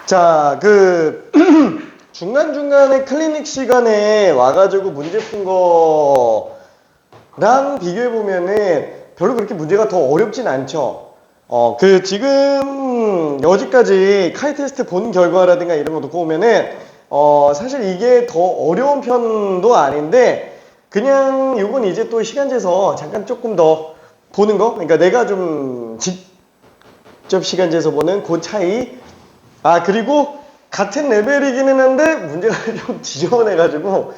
자, 중간중간에 클리닉 시간에 와가지고 문제 푼 거랑 비교해보면은 별로 그렇게 문제가 더 어렵진 않죠. 지금 여지까지 카이 테스트 본 결과라든가 이런 거 놓고 보면은, 사실 이게 더 어려운 편도 아닌데, 그냥 요건 이제 또 시간제에서 잠깐 조금 더 보는 거? 그러니까 내가 좀 직접 시간제에서 보는 그 차이. 그리고 같은 레벨이기는 한데 문제가 좀 지저분해가지고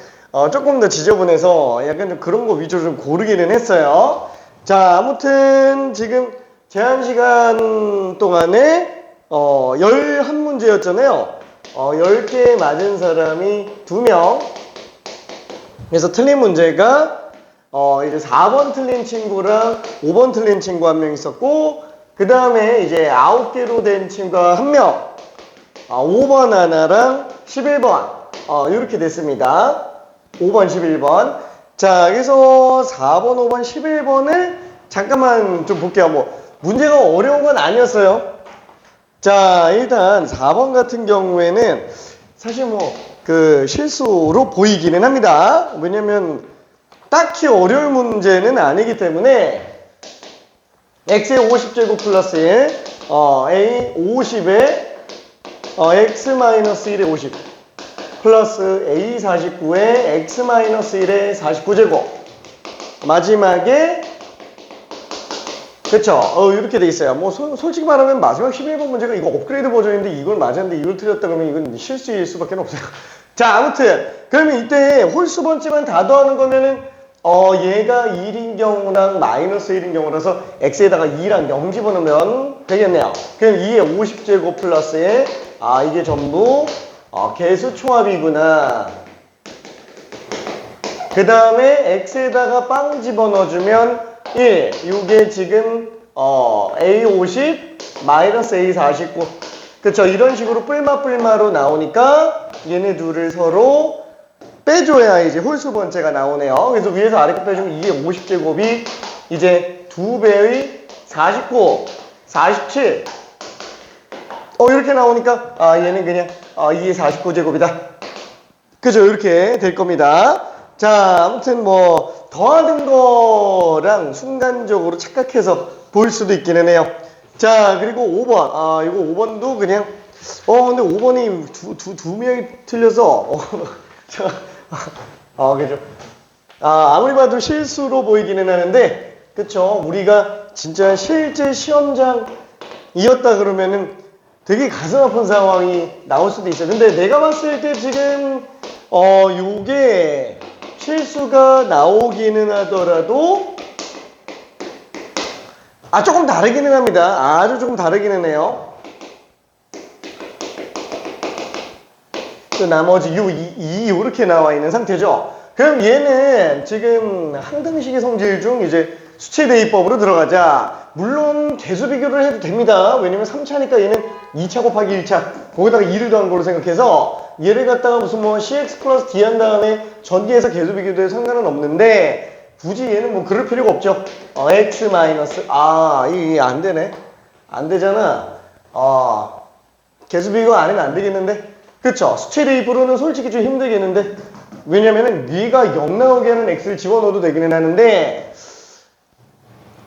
조금 더 지저분해서 약간 좀 그런 거 위주로 좀 고르기는 했어요. 자, 아무튼 지금 제한 시간 동안에 11문제였잖아요. 10개 맞은 사람이 2명. 그래서 틀린 문제가 이제 4번 틀린 친구랑 5번 틀린 친구 1명 있었고, 그 다음에 이제 9개로 된 친구가 1명. 5번 하나랑 11번 이렇게 됐습니다. 5번 11번. 자, 그래서 4번 5번 11번을 잠깐만 좀 볼게요. 뭐 문제가 어려운 건 아니었어요. 자, 일단 4번 같은 경우에는 사실 뭐 실수로 보이기는 합니다. 왜냐면 딱히 어려운 문제는 아니기 때문에 x의 50제곱 플러스 1 a 50에 x-1의 50 플러스 a 49에 x-1의 49제곱 마지막에 그쵸? 이렇게 돼 있어요. 뭐 솔직히 말하면 마지막 11번 문제가 이거 업그레이드 버전인데 이걸 맞았는데 이걸 틀렸다 그러면 이건 실수일 수밖에 없어요. 자, 아무튼 그러면 이때 홀수 번째만 다 더하는 거면은 얘가 1인 경우랑 마이너스 1인 경우라서 x에다가 2랑 0 집어넣으면 되겠네요. 그럼 2의 50제곱 플러스에 이게 전부 개수 총합이구나. 그 다음에 x에다가 빵 집어넣어주면 1. 이게 지금 a50 마이너스 a49. 그쵸? 이런 식으로 뿔마뿔마로 나오니까 얘네 둘을 서로 빼줘야 이제 홀수 번째가 나오네요. 그래서 위에서 아래 거 빼주면 2의 50제곱이 이제 2배의 49, 47. 이렇게 나오니까 얘는 그냥 2의 49제곱이다. 그죠? 이렇게 될 겁니다. 자, 아무튼 뭐 더하는 거랑 순간적으로 착각해서 볼 수도 있기는 해요. 자, 그리고 5번. 이거 5번도 그냥 근데 5번이 두 명이 틀려서 그죠? 아무리 봐도 실수로 보이기는 하는데, 그쵸? 우리가 진짜 실제 시험장이었다 그러면은 되게 가슴 아픈 상황이 나올 수도 있어요. 근데 내가 봤을 때 지금, 요게 실수가 나오기는 하더라도, 조금 다르기는 합니다. 아주 조금 다르기는 해요. 그 나머지 요렇게 나와 있는 상태죠. 그럼 얘는 지금 항등식의 성질 중 이제 수치 대입법으로 들어가자. 물론 개수 비교를 해도 됩니다. 왜냐면 3차니까 얘는 2차 곱하기 1차 거기다가 2를 더한 걸로 생각해서 얘를 갖다가 무슨 뭐 cx 플러스 d 한 다음에 전기에서 개수 비교도 해도 상관은 없는데 굳이 얘는 뭐 그럴 필요가 없죠. x 마이너스 이게 안 되네. 안 되잖아. 개수 비교 안 하면 안 되겠는데. 그쵸? 수치 대입으로는 솔직히 좀 힘들겠는데 왜냐면은 위가 0 나오게 하는 x를 집어넣어도 되기는 하는데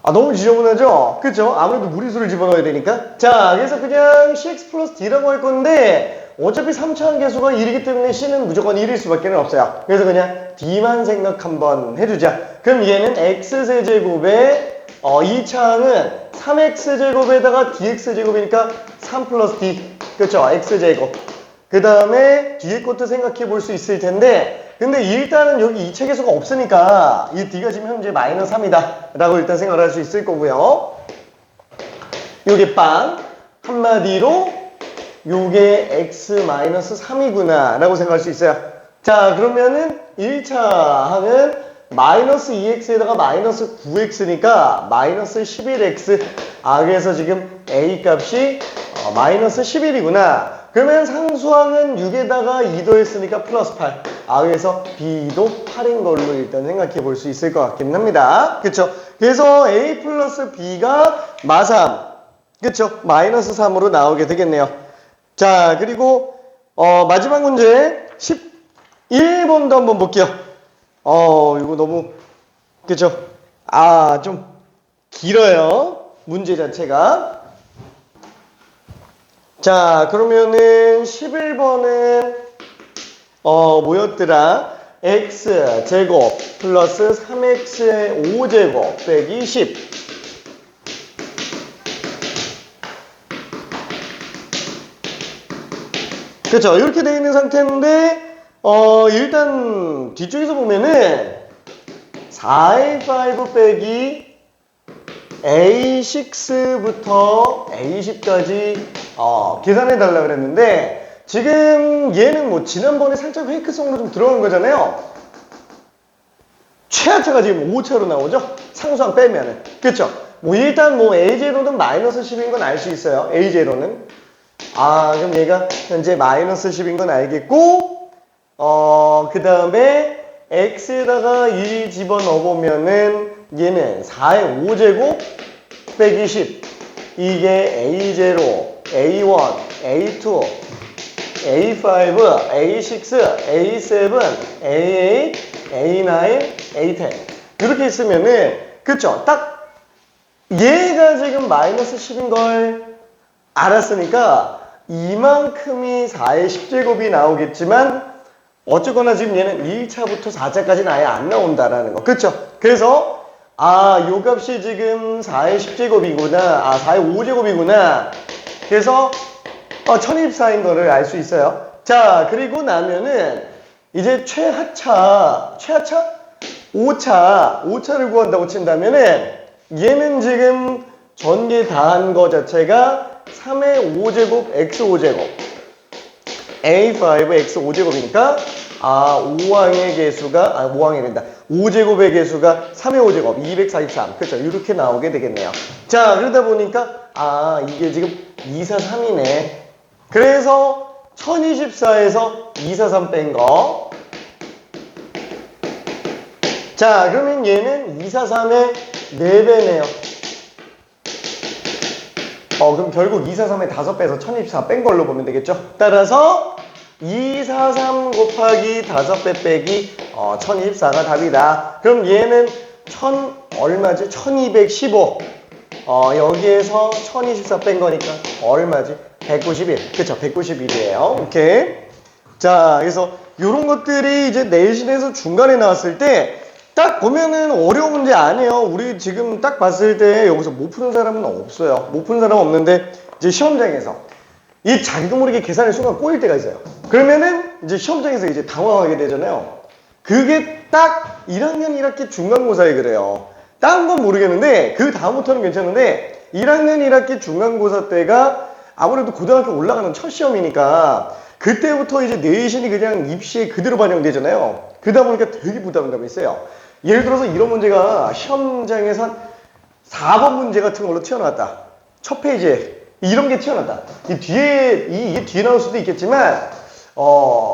너무 지저분하죠? 그쵸? 아무래도 무리수를 집어넣어야 되니까. 자, 그래서 그냥 cx 플러스 d라고 할 건데 어차피 3차항 개수가 1이기 때문에 c는 무조건 1일 수밖에 없어요. 그래서 그냥 d만 생각 한번 해주자. 그럼 얘는 x세제곱에 2차항은 3x제곱에다가 dx제곱이니까 3 플러스 d. 그쵸? x제곱. 그 다음에 뒤에 것도 생각해 볼 수 있을 텐데 근데 일단은 여기 2차 개수가 없으니까 이 d가 지금 현재 마이너스 3이다 라고 일단 생각을 할 수 있을 거고요. 요게 빵 한마디로 요게 x 마이너스 3이구나 라고 생각할 수 있어요. 자, 그러면은 1차 항은 마이너스 2x에다가 마이너스 9x니까 마이너스 11x. 그래서 지금 a 값이 마이너스 11이구나. 그러면 상수항은 6에다가 2 더했으니까 플러스 8. 그래서 b도 8인 걸로 일단 생각해 볼 수 있을 것 같긴 합니다. 그쵸? 그래서 a 플러스 b가 마3. 그쵸? 마이너스 3으로 나오게 되겠네요. 자, 그리고 마지막 문제 11번도 한번 볼게요. 이거 너무 그쵸? 좀 길어요. 문제 자체가. 자, 그러면은 11번은 뭐였더라? x제곱 플러스 3x의 5제곱 빼기 10. 그쵸? 이렇게 되어 있는 상태인데 일단 뒤쪽에서 보면은 4a5 빼기 a6부터 a10까지 계산해 달라 그랬는데 지금 얘는 뭐 지난번에 살짝 페이크성으로 좀 들어간 거잖아요. 최하차가 지금 5차로 나오죠? 상수항 빼면은. 그쵸? 뭐 일단 뭐 a0는 마이너스 10인 건 알 수 있어요. a0는. 그럼 얘가 현재 마이너스 10인 건 알겠고 그 다음에 x에다가 1 집어넣어보면은 얘는 4의 5제곱 빼기 10. 이게 a0, a1, a2, a5, a6, a7, a8, a9, a10 이렇게 있으면은 그쵸? 딱 얘가 지금 마이너스 10인 걸 알았으니까 이만큼이 4의 10제곱이 나오겠지만 어쨌거나 지금 얘는 1차부터 4차까지는 아예 안 나온다라는 거. 그쵸? 그래서 요 값이 지금 4의 10제곱이구나. 4의 5제곱이구나. 그래서 1024인 거를 알 수 있어요. 자, 그리고 나면은 이제 최하차 5차를 구한다고 친다면은 얘는 지금 전개 다 한 거 자체가 3의 5제곱 x 5제곱 a5 x 5제곱이니까 5항의 개수가 5항이 된다. 5제곱의 개수가 3의 5제곱 243. 그렇죠? 이렇게 나오게 되겠네요. 자, 그러다 보니까 이게 지금 243이네. 그래서 1024에서 243 뺀 거. 자, 그러면 얘는 243의 4배네요. 그럼 결국 243에 5배에서 1024 뺀 걸로 보면 되겠죠? 따라서 243 곱하기 5배 빼기 1024가 답이다. 그럼 얘는 얼마지? 1215. 여기에서 1024 뺀 거니까 얼마지? 191. 그쵸? 191이에요. 오케이. 자, 그래서 이런 것들이 이제 내신에서 중간에 나왔을 때 딱 보면은 어려운 문제 아니에요. 우리 지금 딱 봤을 때 여기서 못 푸는 사람은 없어요. 못 푸는 사람은 없는데 이제 시험장에서 이 자기도 모르게 계산의 순간 꼬일 때가 있어요. 그러면은 이제 시험장에서 이제 당황하게 되잖아요. 그게 딱 1학년 1학기 중간고사에 그래요. 딴 건 모르겠는데 그 다음부터는 괜찮은데 1학년 1학기 중간고사 때가 아무래도 고등학교 올라가는 첫 시험이니까 그때부터 이제 내신이 그냥 입시에 그대로 반영되잖아요. 그러다 보니까 되게 부담감이 있어요. 예를 들어서 이런 문제가 시험장에서 한 4번 문제 같은 걸로 튀어나왔다. 첫 페이지에 이런 게 튀어나왔다. 이게 뒤에 나올 수도 있겠지만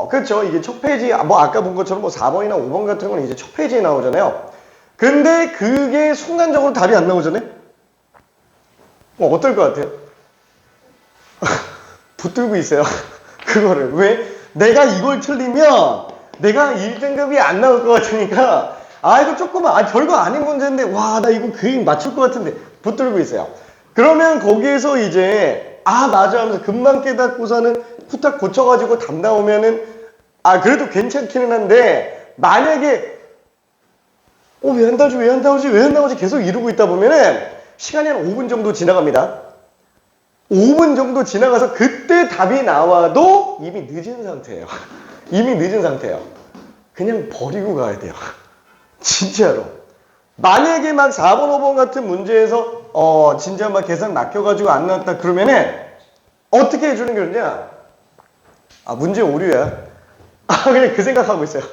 그렇죠. 이게 첫 페이지 아까 본 것처럼 4번이나 5번 같은 건 이제 첫 페이지에 나오잖아요. 근데 그게 순간적으로 답이 안 나오잖아요. 어떨 것 같아요? 붙들고 있어요. 그거를. 왜? 내가 이걸 틀리면 내가 1등급이 안 나올 것 같으니까 이거 조금만 별거 아닌 문제인데 와 나 이거 그림 맞출 것 같은데 붙들고 있어요. 그러면 거기에서 이제 맞아 하면서 금방 깨닫고서는 후딱 고쳐가지고 답 나오면은 그래도 괜찮기는 한데 만약에 왜 안 나오지 계속 이러고 있다 보면은 시간이 한 5분 정도 지나갑니다. 5분 정도 지나가서 그때 답이 나와도 이미 늦은 상태예요. 이미 늦은 상태예요. 그냥 버리고 가야 돼요. 진짜로. 만약에 막 4번, 5번 같은 문제에서 진짜 막 계산 막혀가지고 안 나왔다 그러면은 어떻게 해주는 거냐? 문제 오류야. 그냥 그 생각하고 있어요.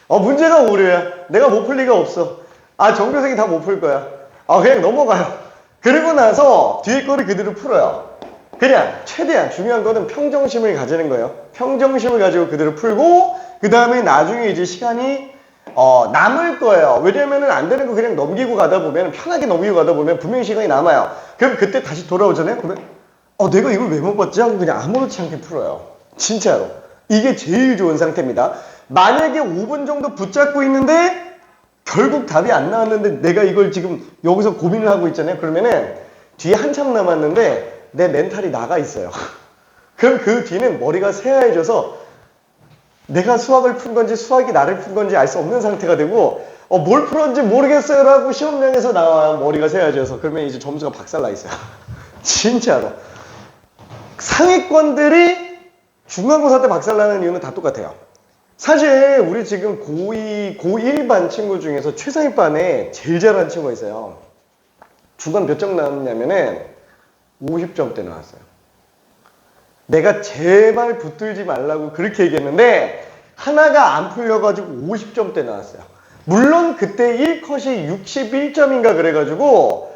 문제가 오류야. 내가 못 풀 리가 없어. 전교생이 다 못 풀 거야. 그냥 넘어가요. 그리고 나서 뒤에 거를 그대로 풀어요. 그냥 최대한 중요한 거는 평정심을 가지는 거예요. 평정심을 가지고 그대로 풀고 그 다음에 나중에 이제 시간이 남을 거예요. 왜냐면은 안 되는 거 그냥 넘기고 가다 보면 편하게 넘기고 가다 보면 분명히 시간이 남아요. 그럼 그때 다시 돌아오잖아요. 그러면 내가 이걸 왜 못 봤지? 하고 그냥 아무렇지 않게 풀어요. 진짜로. 이게 제일 좋은 상태입니다. 만약에 5분 정도 붙잡고 있는데 결국 답이 안 나왔는데 내가 이걸 지금 여기서 고민을 하고 있잖아요. 그러면은 뒤에 한참 남았는데 내 멘탈이 나가 있어요. 그럼 그 뒤는 머리가 새하얘져서 내가 수학을 푼 건지 수학이 나를 푼 건지 알 수 없는 상태가 되고 뭘 풀었는지 모르겠어요 라고 시험장에서 나와요. 머리가 새하얘져서. 그러면 이제 점수가 박살나 있어요. 진짜로. 상위권들이 중간고사 때 박살나는 이유는 다 똑같아요. 사실 우리 지금 고2, 고1반 친구 중에서 최상위반에 제일 잘하는 친구가 있어요. 중간 몇 점 나왔냐면은 50점대 나왔어요. 내가 제발 붙들지 말라고 그렇게 얘기했는데 하나가 안 풀려가지고 50점대 나왔어요. 물론 그때 1컷이 61점인가 그래가지고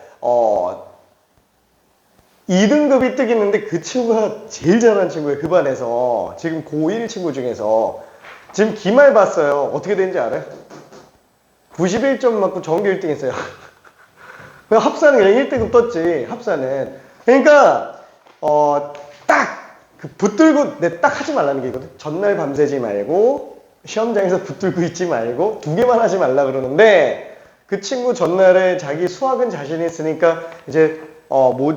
2등급이 뜨겠는데 그 친구가 제일 잘하는 친구예요. 그 반에서. 지금 고1 친구 중에서. 지금 기말 봤어요. 어떻게 된지 알아요? 91점 맞고 전교 1등 했어요. 합산은 그냥 1등급 떴지. 합산은. 그러니까 딱 그 붙들고 내 딱 하지 말라는 게 있거든. 전날 밤새지 말고 시험장에서 붙들고 있지 말고 2개만 하지 말라 그러는데 그 친구 전날에 자기 수학은 자신이 있으니까 이제 뭐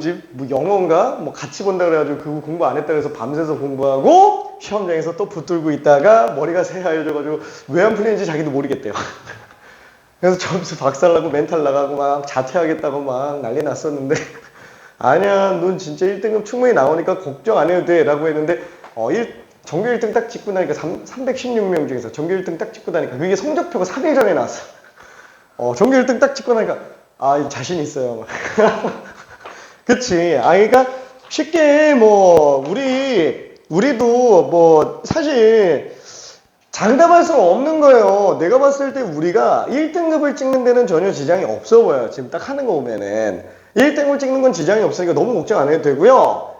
영어인가? 뭐 같이 본다 그래가지고 그거 공부 안 했다 그래서 밤새서 공부하고 시험장에서 또 붙들고 있다가 머리가 새하얘져가지고 왜 안 풀리는지 자기도 모르겠대요. 그래서 점수 박살나고 멘탈 나가고 막 자퇴하겠다고 막 난리 났었는데 아니야, 넌 진짜 1등급 충분히 나오니까 걱정 안 해도 돼 라고 했는데 전교 1등 딱 찍고 나니까 316명 중에서 전교 1등 딱 찍고 나니까 그게 성적표가 3일 전에 나왔어. 전교 1등 딱 찍고 나니까 자신 있어요. 그치. 그러니까 쉽게 뭐 우리도 뭐 사실 장담할 수는 없는 거예요. 내가 봤을 때 우리가 1등급을 찍는 데는 전혀 지장이 없어 보여요. 지금 딱 하는 거 보면은 1등급을 찍는 건 지장이 없으니까 너무 걱정 안 해도 되고요.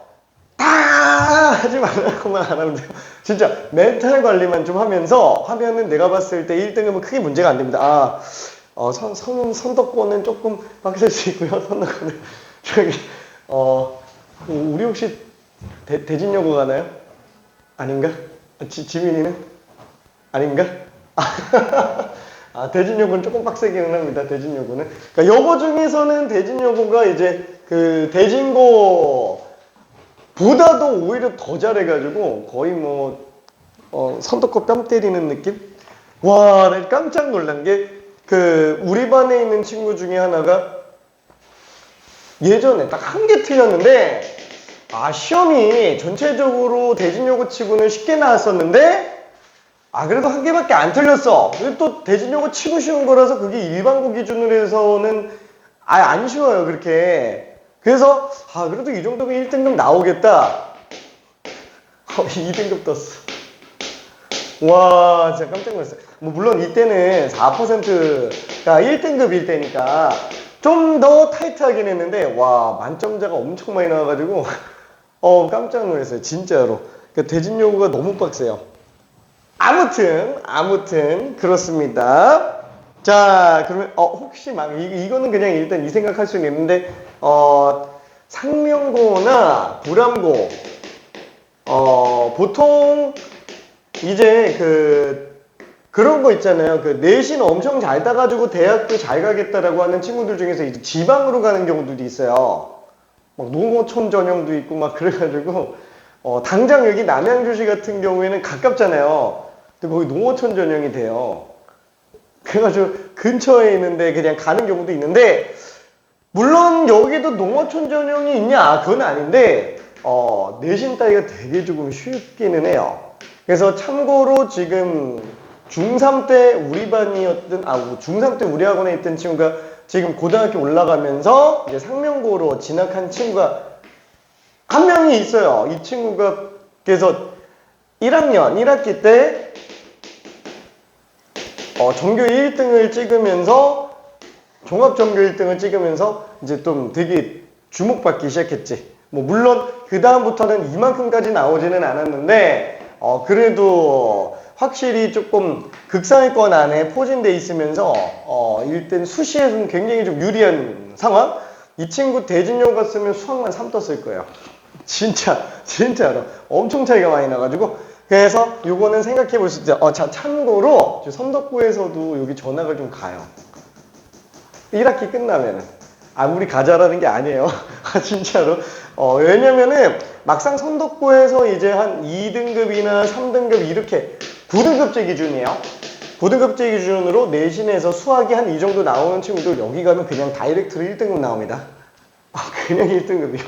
다 하지 말라고만 안 하면 돼요. 진짜 멘탈 관리만 좀 하면은 내가 봤을 때 1등급은 크게 문제가 안 됩니다. 선덕권은 조금 빡셀 수 있고요. 선덕권은 저기 우리 혹시 대진여고 가나요? 아닌가? 지민이는? 아닌가? 대진여고는 조금 빡세기는 합니다. 대진여고는. 그러니까 여고 중에서는 대진여고가 이제 그 대진고 보다도 오히려 더 잘해가지고 거의 뭐 선덕고 뺨 때리는 느낌? 와, 나 깜짝 놀란 게 그 우리 반에 있는 친구 중에 하나가 예전에 딱 한 개 틀렸는데 시험이 전체적으로 대진여고 치고는 쉽게 나왔었는데 그래도 한 개밖에 안 틀렸어. 그리고 또 대진여고 치고 쉬운 거라서 그게 일반고 기준으로 해서는 안 쉬워요, 그렇게. 그래서 그래도 이 정도면 1등급 나오겠다. 2등급 떴어. 와, 진짜 깜짝 놀랐어요. 뭐 물론 이때는 4%가 1등급일 때니까 좀 더 타이트하긴 했는데 와, 만점자가 엄청 많이 나와가지고 깜짝 놀랐어요, 진짜로. 그러니까 대진여고가 너무 빡세요. 아무튼 그렇습니다. 자, 그러면 혹시 이거는 그냥 일단 이 생각할 수는 있는데 상명고나 불암고 보통 이제 그런 거 있잖아요. 내신 엄청 잘 따가지고 대학도 잘 가겠다라고 하는 친구들 중에서 이제 지방으로 가는 경우들도 있어요. 막 농어촌 전형도 있고 막 그래가지고 당장 여기 남양주시 같은 경우에는 가깝잖아요. 근데 거기 농어촌 전형이 돼요. 그래가지고 근처에 있는데 그냥 가는 경우도 있는데 물론 여기도 농어촌 전형이 있냐? 그건 아닌데 내신 따기가 되게 조금 쉽기는 해요. 그래서 참고로 지금 중3 때 우리 반이었던 중3 때 우리 학원에 있던 친구가 지금 고등학교 올라가면서 이제 상명고로 진학한 친구가 한 명이 있어요. 이 친구가 그래서 1학년 1학기 때 전교 1등을 찍으면서 종합전교 1등을 찍으면서 이제 좀 되게 주목받기 시작했지. 뭐 물론 그 다음부터는 이만큼까지 나오지는 않았는데 그래도 확실히 조금 극상위권 안에 포진돼 있으면서 일단 수시에서는 굉장히 좀 유리한 상황. 이 친구 대진여고 갔으면 수학만 3 떴을 거예요. 진짜로 엄청 차이가 많이 나가지고 그래서 요거는 생각해 볼 수 있죠. 자, 참고로 선덕구에서도 여기 전학을 좀 가요. 1학기 끝나면은. 아무리 가자라는 게 아니에요. 진짜로. 왜냐면은 막상 선덕구에서 이제 한 2등급이나 3등급 이렇게 9등급제 기준이에요. 9등급제 기준으로 내신에서 수학이 한 이 정도 나오는 친구들 여기 가면 그냥 다이렉트로 1등급 나옵니다. 그냥 1등급이요.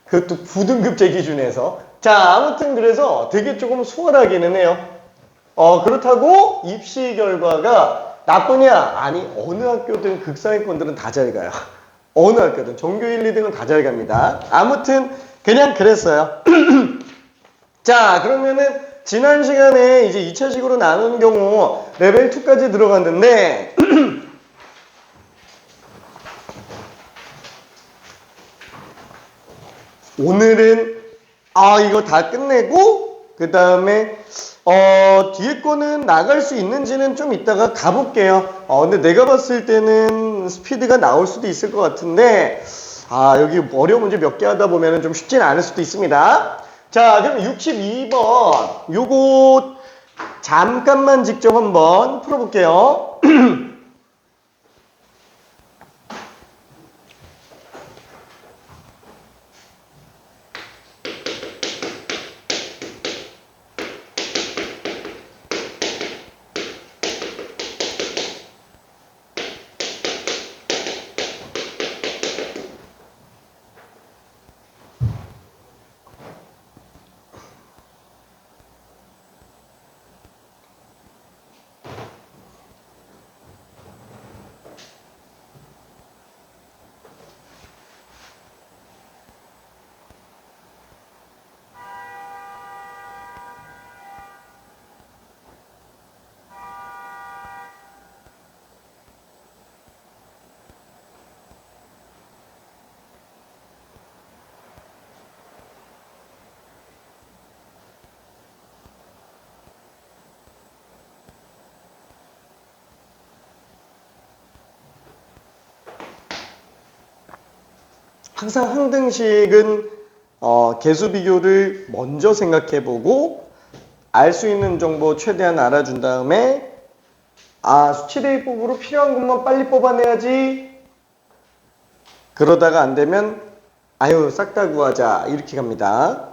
그것도 9등급제 기준에서. 자, 아무튼 그래서 되게 조금 수월하기는 해요. 그렇다고 입시 결과가 나쁘냐? 아니, 어느 학교든 극상위권들은 다 잘 가요. 어느 학교든. 전교 1, 2등은 다 잘 갑니다. 아무튼 그냥 그랬어요. 자, 그러면은 지난 시간에 이제 2차식으로 나눈 경우 레벨 2까지 들어갔는데 오늘은 이거 다 끝내고 그 다음에 뒤에 거는 나갈 수 있는지는 좀 이따가 가볼게요. 근데 내가 봤을 때는 스피드가 나올 수도 있을 것 같은데 여기 어려운 문제 몇 개 하다 보면 좀 쉽지는 않을 수도 있습니다. 자, 그럼 62번 요거 잠깐만 직접 한번 풀어볼게요. 항상 항등식은 개수 비교를 먼저 생각해보고 알 수 있는 정보 최대한 알아준 다음에 수치 대입법으로 필요한 것만 빨리 뽑아내야지. 그러다가 안 되면 싹 다 구하자 이렇게 갑니다.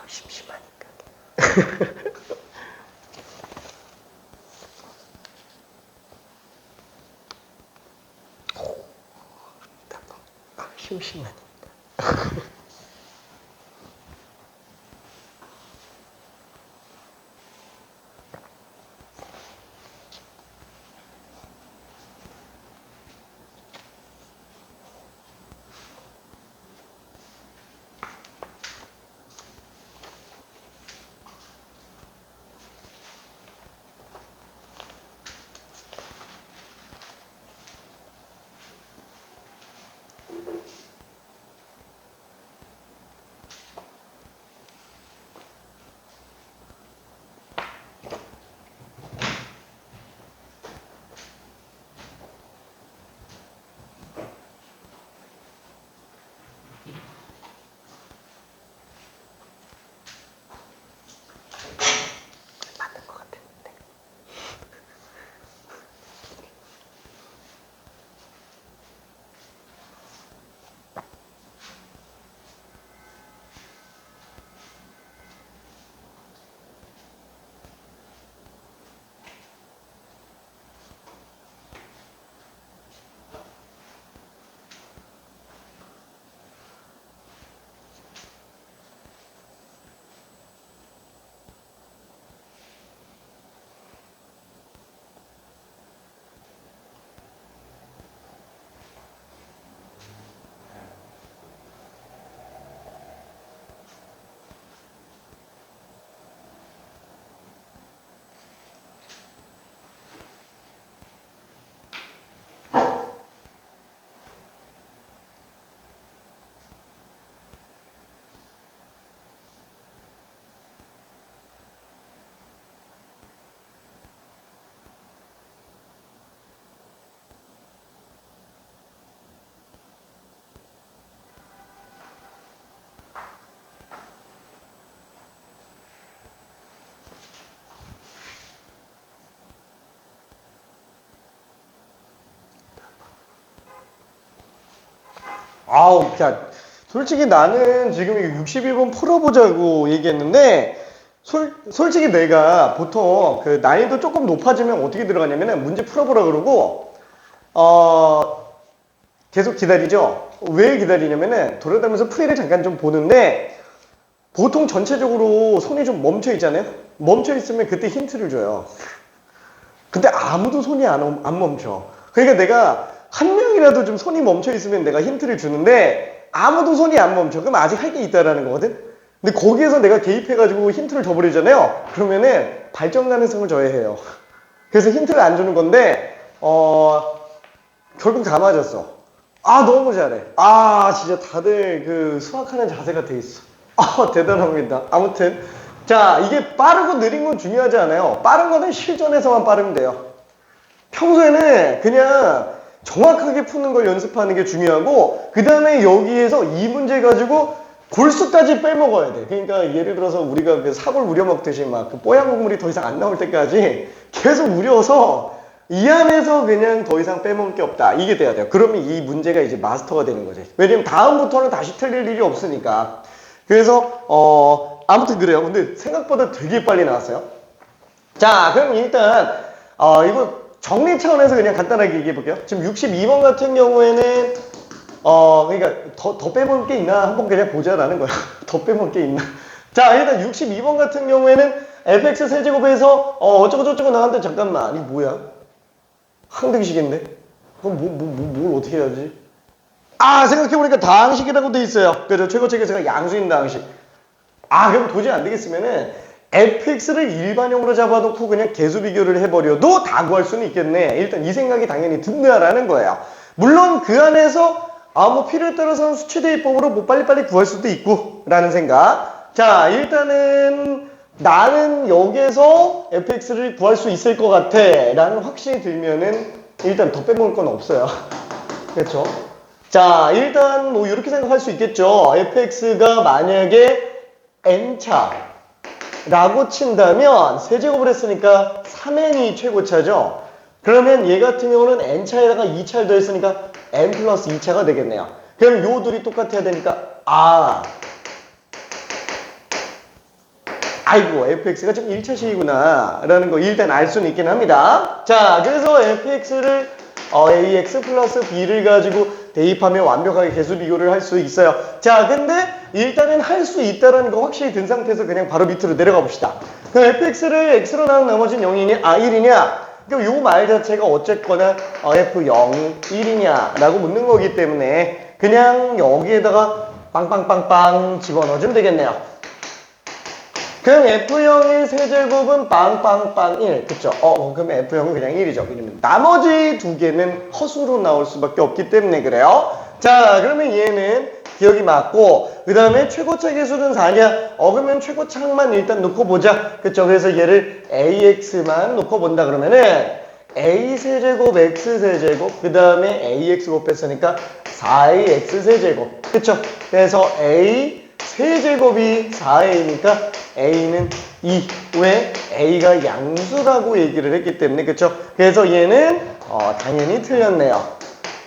심심하니까. 심심하니까. 아우, 자, 솔직히 나는 지금 이거 61번 풀어보자고 얘기했는데, 솔직히 내가 보통 그 난이도 조금 높아지면 어떻게 들어가냐면은 문제 풀어보라 그러고, 계속 기다리죠? 왜 기다리냐면은 돌아다니면서 프레이를 잠깐 좀 보는데, 보통 전체적으로 손이 좀 멈춰 있잖아요? 멈춰 있으면 그때 힌트를 줘요. 근데 아무도 손이 안 멈춰. 그러니까 내가 한 명이라도 좀 손이 멈춰 있으면 내가 힌트를 주는데 아무도 손이 안 멈춰. 그럼 아직 할 게 있다라는 거거든? 근데 거기에서 내가 개입해가지고 힌트를 줘버리잖아요? 그러면은 발전 가능성을 저해해요. 그래서 힌트를 안 주는 건데, 결국 다 맞았어. 아, 너무 잘해. 아, 진짜 다들 그 수학하는 자세가 돼 있어. 아, 대단합니다. 아무튼. 자, 이게 빠르고 느린 건 중요하지 않아요. 빠른 거는 실전에서만 빠르면 돼요. 평소에는 그냥 정확하게 푸는 걸 연습하는 게 중요하고, 그 다음에 여기에서 이 문제 가지고 골수까지 빼먹어야 돼. 그러니까 예를 들어서 우리가 그 사골 우려 먹듯이 막 그 뽀얀 국물이 더 이상 안 나올 때까지 계속 우려서 이 안에서 그냥 더 이상 빼먹을 게 없다. 이게 돼야 돼요. 그러면 이 문제가 이제 마스터가 되는 거지. 왜냐면 다음부터는 다시 틀릴 일이 없으니까. 그래서 아무튼 그래요. 근데 생각보다 되게 빨리 나왔어요. 자, 그럼 일단 이거 정리 차원에서 그냥 간단하게 얘기해 볼게요. 지금 62번 같은 경우에는 그러니까 더 빼먹을 게 있나 한번 그냥 보자라는 거야. 더 빼먹을 게 있나. 자, 일단 62번 같은 경우에는 fx 세제곱에서 어쩌고 저쩌고 나왔는데 잠깐만, 이거 뭐야? 항등식인데? 그럼 뭘 어떻게 해야지? 아, 생각해보니까 다항식이라고 돼 있어요. 그죠? 최고책에서가 양수인 다항식. 아, 그럼 도저히 안 되겠으면은 fx를 일반형으로 잡아놓고 그냥 계수 비교를 해버려도 다 구할 수는 있겠네. 일단 이 생각이 당연히 든다라는 거예요. 물론 그 안에서 뭐 필요에 따라서는 수치대입법으로 뭐 빨리빨리 구할 수도 있고 라는 생각. 자, 일단은 나는 여기에서 fx를 구할 수 있을 것 같아 라는 확신이 들면은 일단 더 빼먹을 건 없어요. 그렇죠? 자, 일단 뭐 이렇게 생각할 수 있겠죠. fx가 만약에 n차 라고 친다면 세제곱을 했으니까 3n이 최고차죠. 그러면 얘 같은 경우는 n차에다가 2차를 더했으니까 n 플러스 2차가 되겠네요. 그럼 요 둘이 똑같아야 되니까 아이고 fx가 지금 1차식이구나 라는 거 일단 알 수는 있긴 합니다. 자, 그래서 fx를 ax 플러스 b를 가지고 대입하면 완벽하게 계수 비교를 할 수 있어요. 자, 근데 일단은 할 수 있다라는 거 확실히 든 상태에서 그냥 바로 밑으로 내려가 봅시다. 그럼 fx를 x로 나눈 나머지는 0이냐? 1이냐? 그럼 요 말 자체가 어쨌거나 f0, 1이냐 라고 묻는 거기 때문에 그냥 여기에다가 빵빵빵빵 집어넣어주면 되겠네요. 그럼 F0의 세제곱은 빵빵빵 1. 그쵸? 그럼 F0은 그냥 1이죠. 왜냐면 나머지 두 개는 허수로 나올 수밖에 없기 때문에 그래요. 자, 그러면 얘는 기억이 맞고, 그 다음에 최고차 계수는 4냐? 그러면 최고차만 일단 놓고 보자. 그쵸? 그래서 얘를 AX만 놓고 본다 그러면은 A 세제곱, X 세제곱, 그 다음에 AX 곱했으니까 4AX 세제곱. 그쵸? 그래서 A 세제곱이 4A니까 A는 2. 왜? A가 양수라고 얘기를 했기 때문에. 그쵸? 그래서 얘는 당연히 틀렸네요.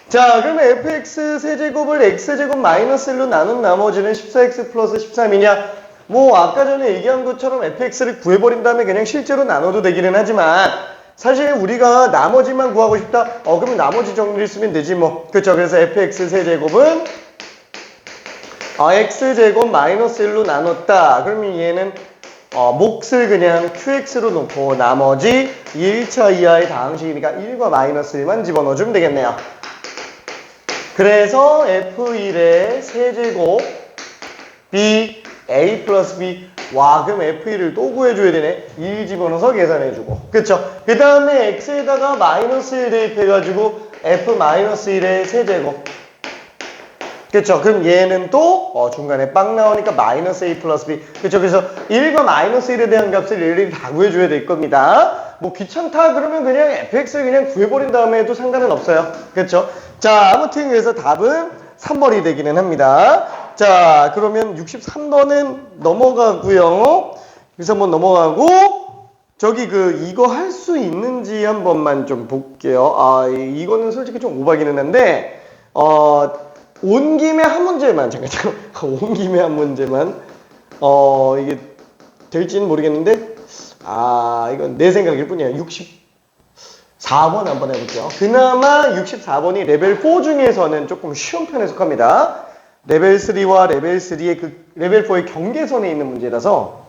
자, 그러면 fx 세제곱을 x제곱 마이너스 1로 나눈 나머지는 14x 플러스 13이냐? 뭐 아까 전에 얘기한 것처럼 fx를 구해버린 다음에 그냥 실제로 나눠도 되기는 하지만 사실 우리가 나머지만 구하고 싶다? 그러면 나머지 정리를 쓰면 되지 뭐. 그쵸? 그래서 fx 세제곱은 x제곱 마이너스 1로 나눴다. 그러면 얘는 몫을 그냥 qx로 놓고 나머지 1차 이하의 다항식이니까 1과 마이너스 1만 집어넣어주면 되겠네요. 그래서 f1의 세제곱 b a 플러스 b 와 그럼 f1을 또 구해줘야 되네. 1 집어넣어서 계산해주고 그쵸? 그 다음에 x에다가 마이너스 1 대입해가지고 f 마이너스 1의 세제곱 그쵸? 그럼 얘는 또 중간에 빵 나오니까 마이너스 a 플러스 b 그쵸? 그래서 1과 마이너스 1에 대한 값을 일일이 다 구해줘야 될 겁니다. 뭐 귀찮다 그러면 그냥 fx를 그냥 구해버린 다음에 해도 상관은 없어요. 그쵸? 자, 아무튼 그래서 답은 3번이 되기는 합니다. 자, 그러면 63번은 넘어가고요. 63번 넘어가고 저기 이거 할 수 있는지 한 번만 좀 볼게요. 이거는 솔직히 좀 오바기는 한데 온 김에 한 문제만 잠깐 온 김에 한 문제만 이게 될지는 모르겠는데 이건 내 생각일 뿐이에요. 64번 한번 해볼게요. 그나마 64번이 레벨 4 중에서는 조금 쉬운 편에 속합니다. 레벨 3와 레벨 3의 레벨 4의 경계선에 있는 문제라서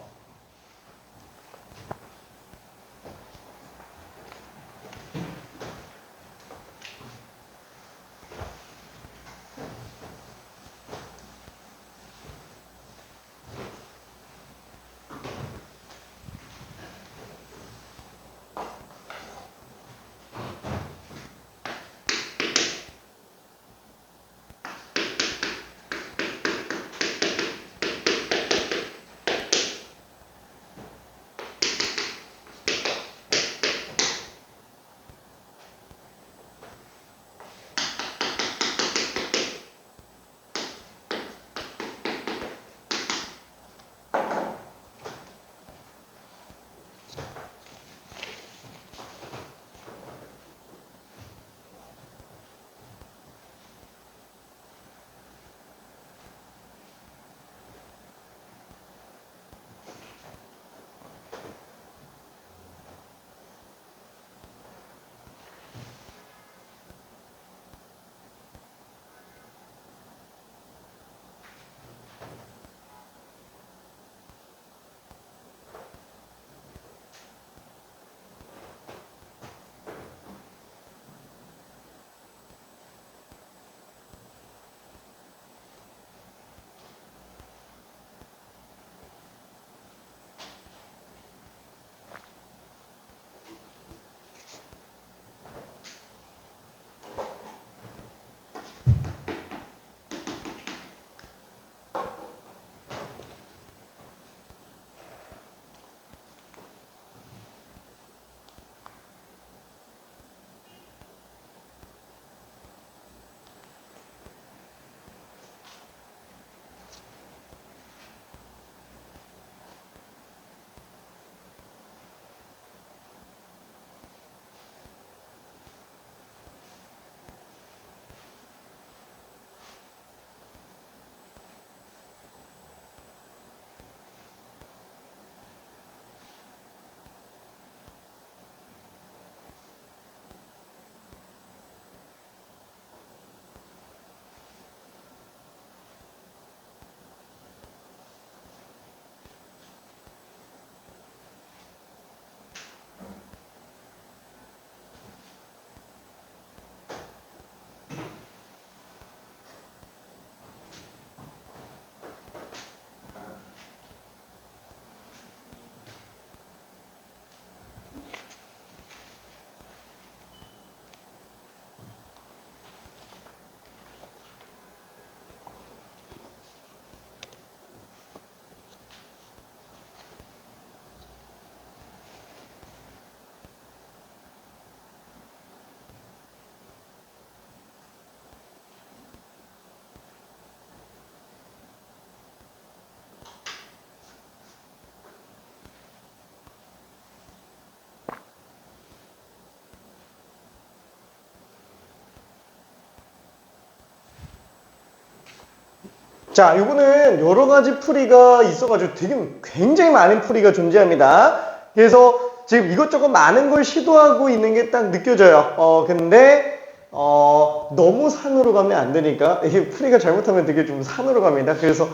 자, 요거는 여러 가지 풀이가 있어가지고 되게 굉장히 많은 풀이가 존재합니다. 그래서 지금 이것저것 많은 걸 시도하고 있는 게 딱 느껴져요. 근데 너무 산으로 가면 안 되니까 이게 풀이가 잘못하면 되게 좀 산으로 갑니다. 그래서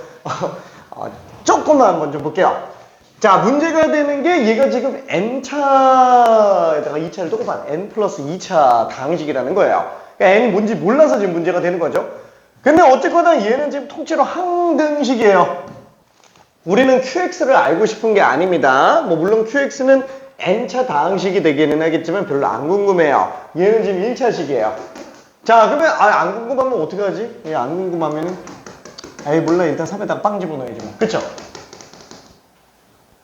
조금만 먼저 볼게요. 자, 문제가 되는 게 얘가 지금 n차에다가 2차를 똑같은 n 플러스 2차 다항식이라는 거예요. 그러니까 n이 뭔지 몰라서 지금 문제가 되는 거죠. 근데 어쨌거나 얘는 지금 통째로 항등식이에요. 우리는 qx를 알고 싶은 게 아닙니다. 뭐 물론 qx는 n차 다항식이 되기는 하겠지만 별로 안 궁금해요. 얘는 지금 1차식이에요. 자, 그러면 안 궁금하면 어떻게 하지? 얘 안 궁금하면은 에이 몰라, 일단 3에다가 빵 집어넣어야지 뭐. 그쵸?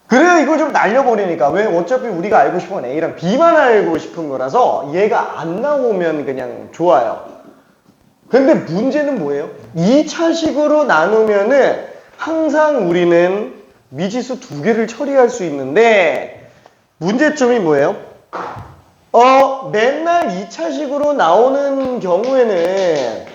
그래야 이거 좀 날려버리니까. 왜? 어차피 우리가 알고 싶은 건 A랑 B만 알고 싶은 거라서 얘가 안 나오면 그냥 좋아요. 근데 문제는 뭐예요? 2차식으로 나누면은 항상 우리는 미지수 두 개를 처리할 수 있는데 문제점이 뭐예요? 맨날 2차식으로 나오는 경우에는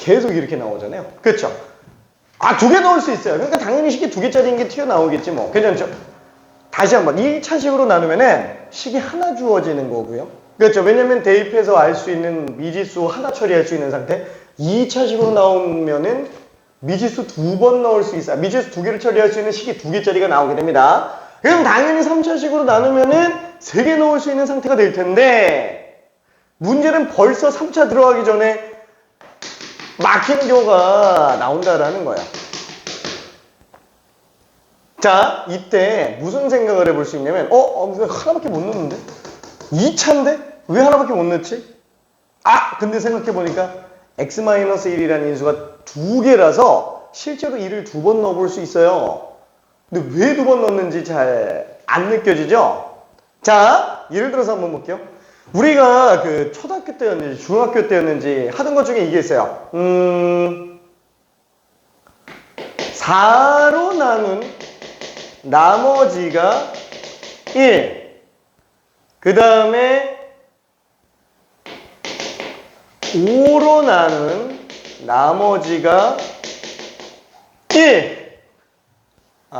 계속 이렇게 나오잖아요. 그렇죠? 두 개 넣을 수 있어요. 그러니까 당연히 식이 두 개짜리인 게 튀어나오겠지 뭐. 괜찮죠? 다시 한번 1차식으로 나누면은 식이 하나 주어지는 거고요. 그렇죠? 왜냐면 대입해서 알 수 있는 미지수 하나 처리할 수 있는 상태. 2차식으로 나오면은 미지수 두 번 넣을 수 있어요. 미지수 두 개를 처리할 수 있는 식이 두 개짜리가 나오게 됩니다. 그럼 당연히 3차식으로 나누면은 세 개 넣을 수 있는 상태가 될 텐데 문제는 벌써 3차 들어가기 전에 막히는 경우가 나온다라는 거야. 자, 이때 무슨 생각을 해볼 수 있냐면 하나밖에 못 넣는데? 2차인데? 왜 하나밖에 못 넣지? 근데 생각해보니까 x-1이라는 인수가 두 개라서 실제로 1을 두 번 넣어볼 수 있어요. 근데 왜 두 번 넣는지 잘 안 느껴지죠? 자, 예를 들어서 한번 볼게요. 우리가 그 초등학교 때였는지 중학교 때였는지 하던 것 중에 이게 있어요. 4로 나눈 나머지가 1. 그 다음에 5로 나눈 나머지가 1.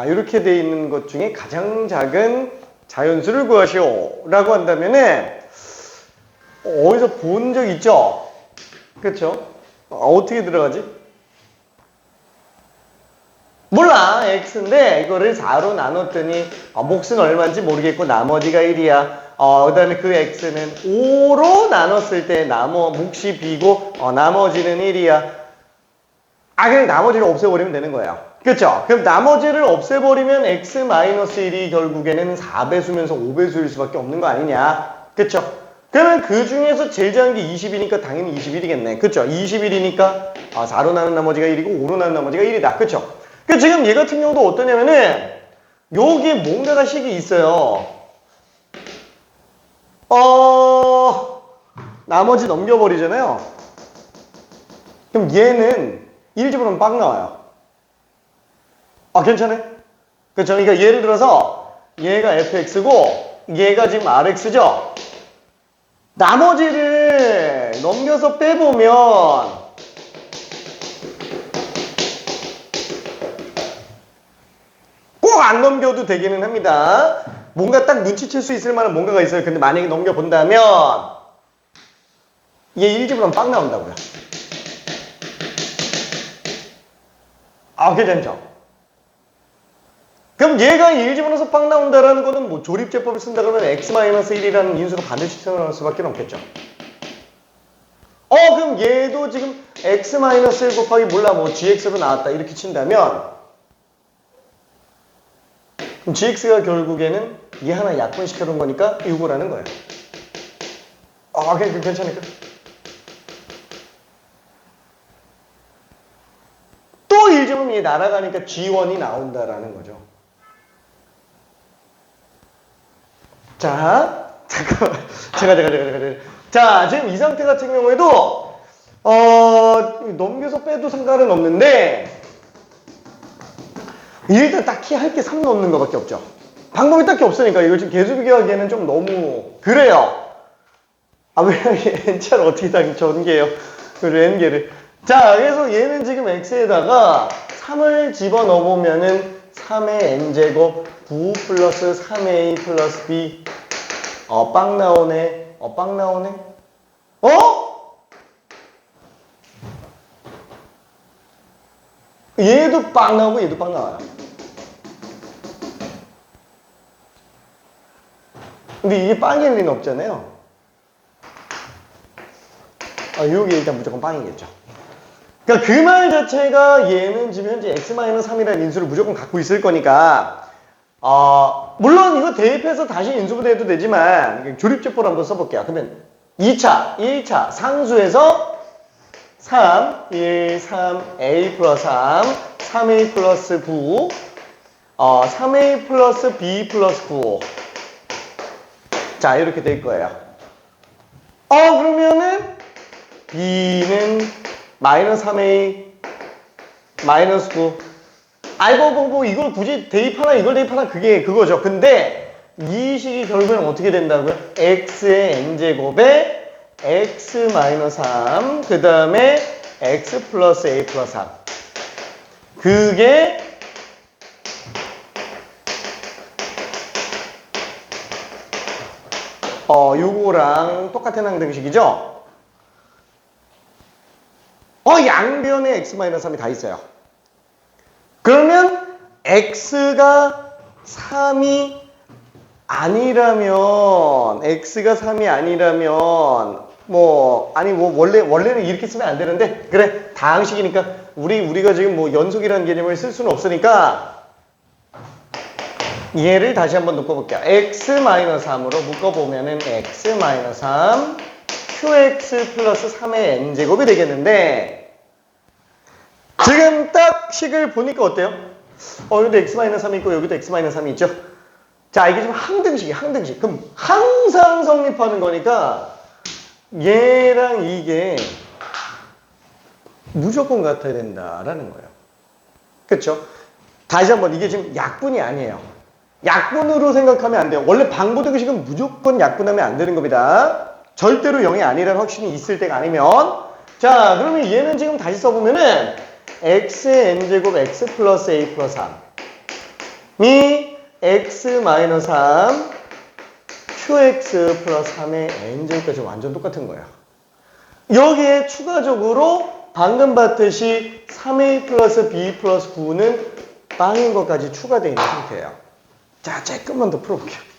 이렇게 돼 있는 것 중에 가장 작은 자연수를 구하시오 라고 한다면은 어디서 본 적 있죠? 그렇죠? 어떻게 들어가지? 몰라. x인데 이거를 4로 나눴더니 몫은 얼마인지 모르겠고 나머지가 1이야. 그 다음에 그 x는 5로 나눴을 때 몫이 b고 나머지는 1이야. 그냥 나머지를 없애버리면 되는 거예요. 그렇죠? 그럼 나머지를 없애버리면 x-1이 결국에는 4배수면서 5배수일 수밖에 없는 거 아니냐. 그렇죠? 그러면 그 중에서 제일 작은 게 20이니까 당연히 21이겠네. 그렇죠? 21이니까 4로 나눈 나머지가 1이고 5로 나눈 나머지가 1이다. 그렇죠? 그 지금 얘 같은 경우도 어떠냐면은 여기에 뭔가가 식이 있어요. 나머지 넘겨버리잖아요. 그럼 얘는 1 집어넣으면 빵 나와요. 괜찮아요? 그렇죠? 그러니까 예를 들어서 얘가 fx고 얘가 지금 rx죠? 나머지를 넘겨서 빼보면 꼭 안 넘겨도 되기는 합니다. 뭔가 딱 눈치챌 수 있을 만한 뭔가가 있어요. 근데 만약에 넘겨본다면 얘 1집으로는 빵 나온다고요. 괜찮죠? 그럼 얘가 1집어넣어서 빵 나온다라는 거는 뭐 조립제법을 쓴다 그러면 x-1이라는 인수로 반드시 태어날 수밖에 없겠죠. 그럼 얘도 지금 x-1 곱하기 몰라 뭐 gx로 나왔다 이렇게 친다면 그럼 gx가 결국에는 얘 하나 약분시켜 놓은 거니까 이거라는 거예요. 괜찮을까? 또 1집으면 얘 날아가니까 g1이 나온다라는 거죠. 자, 잠깐만. 제가. 자, 지금 이 상태 같은 경우에도, 넘겨서 빼도 상관은 없는데, 일단 딱히 할 게 3 넣는 거밖에 없죠. 방법이 딱히 없으니까 이걸 지금 개수 비교하기에는 좀 너무 그래요. 아, 왜 n자를 어떻게 다 전개해요? 그 n개를. 자, 그래서 얘는 지금 x에다가 3을 집어넣어보면은 3의 n제곱 9 플러스 3a 플러스 b. 빵 나오네. 빵 나오네. 얘도 빵 나오고 얘도 빵 나와요. 근데 이게 빵일 리는 없잖아요. 요게 일단 무조건 빵이겠죠. 그러니까 그 말 자체가 얘는 지금 현재 x-3이라는 인수를 무조건 갖고 있을 거니까 물론 이거 대입해서 다시 인수분해해도 되지만 조립제법을 한번 써볼게요. 그러면 2차, 1차 상수에서 3, 1, 3, a 플러스 3, 3a 플러스 9, 3a 플러스 b 플러스 9. 자, 이렇게 될 거예요. 그러면은 b는 마이너스 3a 마이너스 9. 뭐 이걸 굳이 대입하나 이걸 대입하나 그게 그거죠. 근데 이 식이 결국에는 어떻게 된다고요? x의 n제곱에 x 마이너스 3, 그 다음에 x 플러스 a 플러스 3. 그게 요거랑 똑같은 항등식이죠? 양변에 x 마이너스 3이 다 있어요. 그러면 x가 3이 아니라면 원래는 이렇게 쓰면 안 되는데 그래 다항식이니까 우리가 지금 뭐 연속이라는 개념을 쓸 수는 없으니까 얘를 다시 한번 묶어볼게요. x-3으로 묶어보면은 x-3 qx 플러스 3의 n제곱이 되겠는데 지금 딱 식을 보니까 어때요? 여기도 x-3이 있고 여기도 x-3이 있죠? 자, 이게 지금 항등식. 그럼 항상 성립하는 거니까 얘랑 이게 무조건 같아야 된다라는 거예요. 그렇죠? 다시 한번 이게 지금 약분이 아니에요. 약분으로 생각하면 안 돼요. 원래 방부등식은 무조건 약분하면 안 되는 겁니다. 절대로 0이 아니라는 확신이 있을 때가 아니면 자, 그러면 얘는 지금 다시 써보면은 x의 n제곱 x 플러스 a 플러스 3이 x 마이너스 3 qx 플러스 3의 n제곱까지 완전 똑같은 거예요. 여기에 추가적으로 방금 봤듯이 3a 플러스 b 플러스 9는 빵인 것까지 추가되어 있는 상태예요. 자, 조금만 더 풀어볼게요.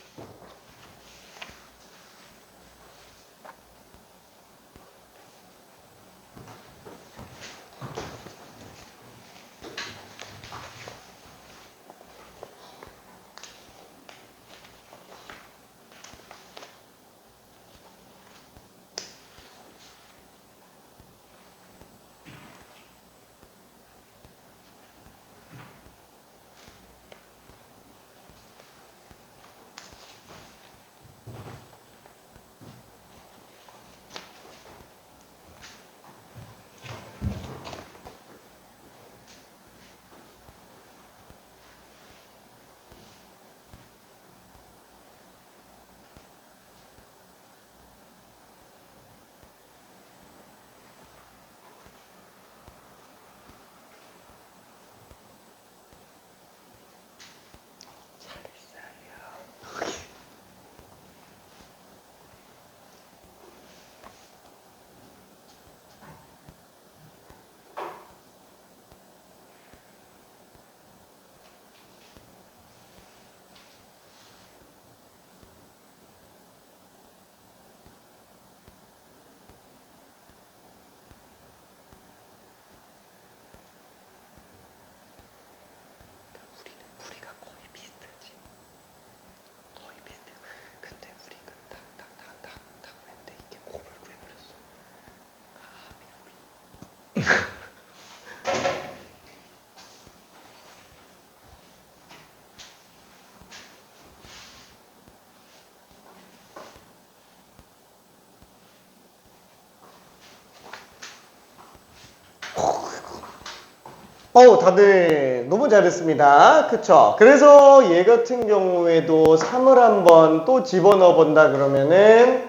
다들 너무 잘했습니다. 그쵸? 그래서 얘 같은 경우에도 3을 한번 또 집어넣어 본다 그러면은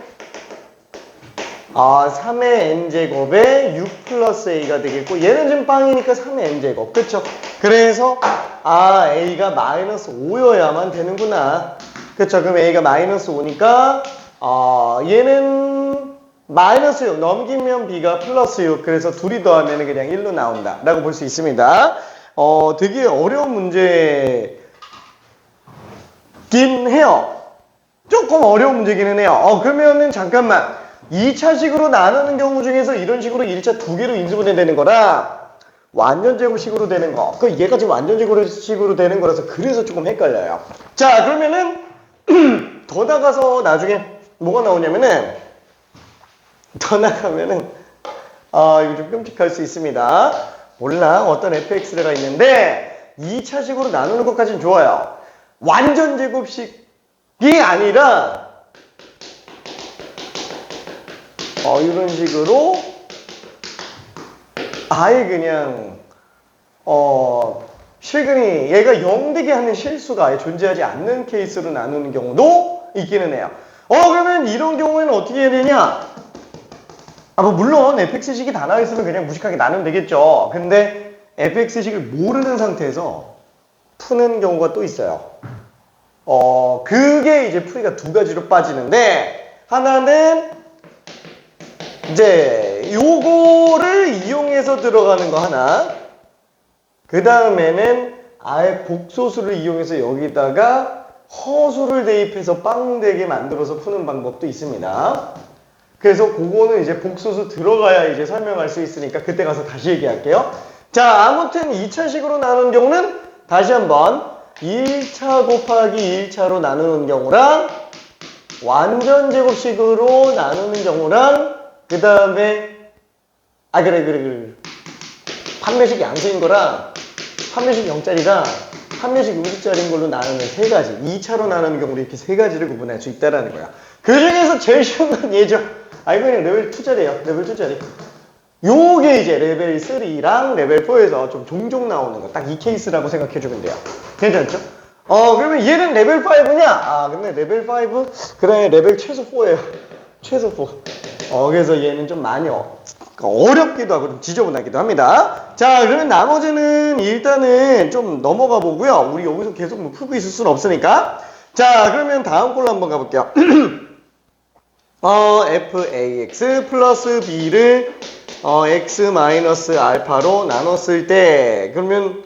3의 n제곱에 6 플러스 a가 되겠고 얘는 지금 빵이니까 3의 n제곱. 그쵸? 그래서 a가 마이너스 5여야만 되는구나. 그쵸? 그럼 a가 마이너스 5니까 얘는 마이너스 6 넘기면 b가 플러스 6. 그래서 둘이 더하면 그냥 1로 나온다 라고 볼 수 있습니다. 되게 어려운 문제긴 해요. 조금 어려운 문제기는 해요. 그러면은 잠깐만 2차식으로 나누는 경우 중에서 이런 식으로 1차 두 개로 인수분해 되는 거라 완전 제곱식으로 되는 거. 얘가 지금 완전 제곱식으로 되는 거라서 그래서 조금 헷갈려요. 자, 그러면은 더 나가서 나중에 뭐가 나오냐면은 더 나가면은 이거 좀 끔찍할 수 있습니다. 몰라. 어떤 fx가 있는데 2차식으로 나누는 것까지는 좋아요. 완전 제곱식이 아니라 이런 식으로 아예 그냥 실근이 얘가 0 되게 하는 실수가 아예 존재하지 않는 케이스로 나누는 경우도 있기는 해요. 그러면 이런 경우에는 어떻게 해야 되냐? 뭐 물론 fx식이 다 나와 있으면 그냥 무식하게 나누면 되겠죠. 근데 fx식을 모르는 상태에서 푸는 경우가 또 있어요. 그게 이제 풀이가 두 가지로 빠지는데 하나는 이제 요거를 이용해서 들어가는 거 하나, 그 다음에는 아예 복소수를 이용해서 여기다가 허수를 대입해서 빵되게 만들어서 푸는 방법도 있습니다. 그래서 그거는 이제 복소수 들어가야 이제 설명할 수 있으니까 그때 가서 다시 얘기할게요. 자, 아무튼 2차식으로 나누는 경우는 다시 한번 1차 곱하기 1차로 나누는 경우랑 완전 제곱식으로 나누는 경우랑 그 다음에 그래 판매식 양수인 거랑 판매식 0짜리랑 판매식 음수짜리인 걸로 나누는 세 가지 2차로 나누는 경우로 이렇게 세 가지를 구분할 수 있다는 거야. 그 중에서 제일 쉬운 건 얘죠. 이거 그냥 레벨 2짜리예요. 레벨 2짜리. 요게 이제 레벨 3랑 레벨 4에서 좀 종종 나오는 거. 딱 이 케이스라고 생각해주면 돼요. 괜찮죠? 그러면 얘는 레벨 5냐? 근데 레벨 5? 그래, 레벨 최소 4예요. 최소 4. 그래서 얘는 좀 많이 어렵기도 하고 좀 지저분하기도 합니다. 자, 그러면 나머지는 일단은 좀 넘어가 보고요. 우리 여기서 계속 뭐 풀고 있을 수는 없으니까. 자, 그러면 다음 걸로 한번 가볼게요. fax 플러스 b를 x 마이너스 알파로 나눴을 때 그러면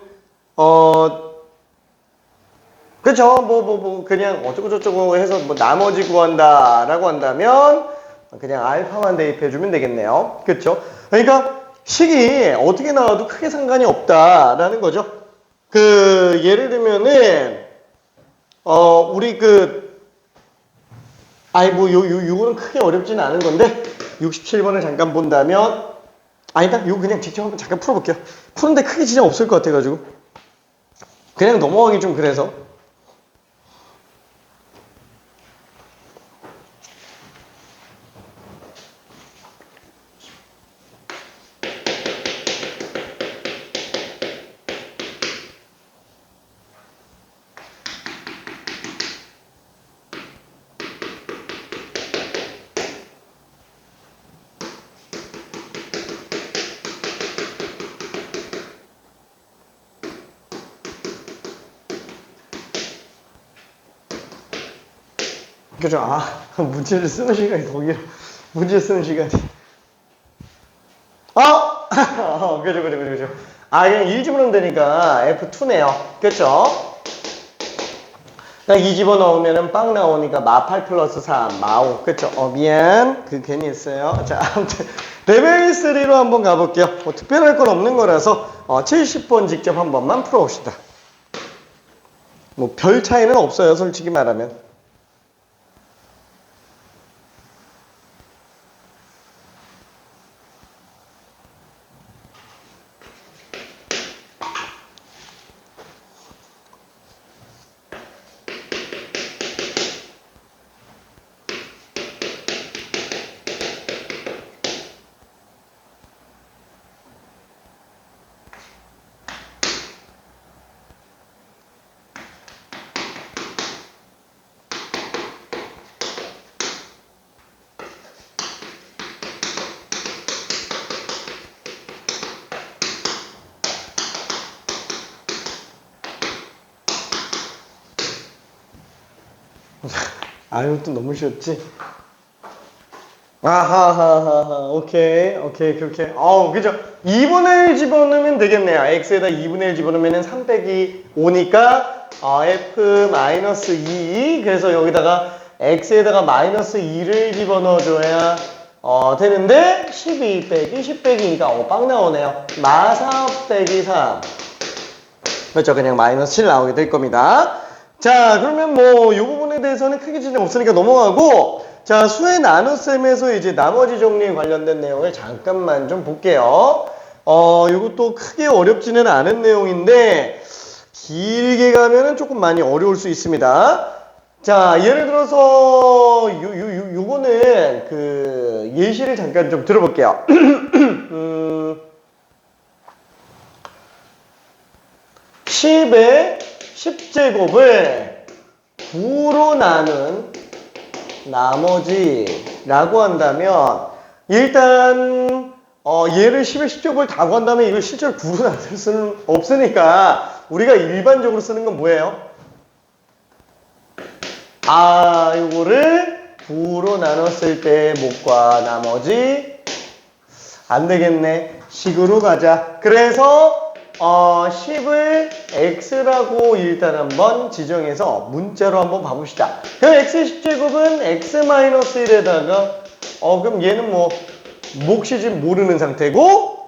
그쵸 그냥 어쩌고저쩌고 해서 뭐 나머지 구한다라고 한다면 그냥 알파만 대입해주면 되겠네요. 그쵸? 그러니까 식이 어떻게 나와도 크게 상관이 없다라는 거죠. 예를 들면은 우리 요거는 크게 어렵지는 않은 건데 67번을 잠깐 본다면 아니다. 요거 그냥 직접 한번 잠깐 풀어볼게요. 푸는데 크게 지장 없을 것 같아가지고 그냥 넘어가기 좀 그래서 그죠? 문제를 쓰는 시간이 더 길어. 문제 쓰는 시간이. 그죠. 그냥 1 집어넣으면 되니까 F2네요. 그쵸? 딱 2 집어넣으면은 빵 나오니까 마8 플러스 3, 마5. 그쵸? 미안. 괜히 했어요. 자, 아무튼. 레벨 3로 한번 가볼게요. 뭐 특별할 건 없는 거라서 70번 직접 한 번만 풀어봅시다. 뭐 별 차이는 없어요. 솔직히 말하면. 아유, 또 너무 쉬웠지? 아하하하하. 오케이. 그렇게. 그죠? 2분의 1 집어넣으면 되겠네요. x에다 2분의 1 집어넣으면 3 빼기 5니까, f-2. 그래서 여기다가 x에다가 마이너스 2를 집어넣어줘야, 되는데, 12 빼기 10 빼기니까, 빵 나오네요. 마사 빼기 3. 그렇죠. 그냥 마이너스 7 나오게 될 겁니다. 자, 그러면 뭐, 이 부분에 대해서는 크게 진행 없으니까 넘어가고, 자, 수의 나눗셈에서 이제 나머지 정리에 관련된 내용을 잠깐만 좀 볼게요. 이것도 크게 어렵지는 않은 내용인데, 길게 가면은 조금 많이 어려울 수 있습니다. 자, 예를 들어서, 요거는 그 예시를 잠깐 좀 들어볼게요. 10의 10제곱을 9로 나눈 나머지라고 한다면 일단 얘를 10의 10제곱을 다 구한다면 이걸 실제로 9로 나눌 수는 없으니까 우리가 일반적으로 쓰는 건 뭐예요? 요거를 9로 나눴을 때 못과 나머지 안 되겠네. 식으로 가자. 그래서 10을 x라고 일단 한번 지정해서 문자로 한번 봐봅시다. 그럼 x의 10제곱은 x-1에다가 그럼 얘는 뭐 몫이 지금 모르는 상태고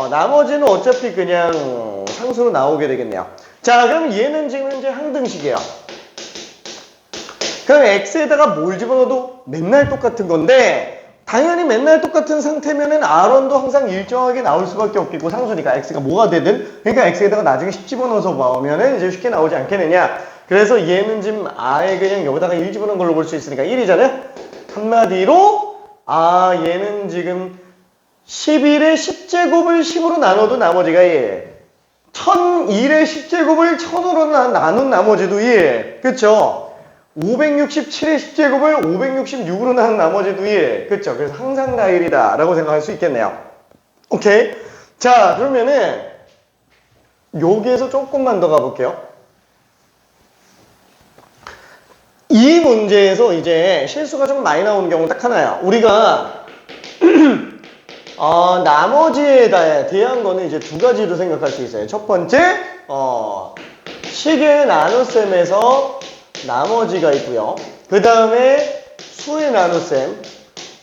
나머지는 어차피 그냥 상수로 나오게 되겠네요. 자, 그럼 얘는 지금 현재 항등식이에요. 그럼 x에다가 뭘 집어넣어도 맨날 똑같은 건데 당연히 맨날 똑같은 상태면은 r1도 항상 일정하게 나올 수밖에 없겠고 상수니까 x가 뭐가 되든 그러니까 x에다가 나중에 10 집어넣어서 봐오면은 이제 쉽게 나오지 않겠느냐. 그래서 얘는 지금 아예 그냥 여기다가 1 집어넣은 걸로 볼 수 있으니까 1이잖아요. 한마디로 얘는 지금 11의 10제곱을 10으로 나눠도 나머지가 1. 1001의 10제곱을 1000으로 나눈 나머지도 1. 그쵸? 567의 10제곱을 566으로 나눈 나머지도 1. 그쵸? 그래서 항상 다 1이다 라고 생각할 수 있겠네요. 오케이. 자, 그러면은 여기에서 조금만 더 가볼게요. 이 문제에서 이제 실수가 좀 많이 나오는 경우 딱 하나야. 우리가 나머지에 대한 거는 이제 두 가지로 생각할 수 있어요. 첫 번째, 식의 나눗셈에서 나머지가 있고요. 그 다음에 수의 나눗셈.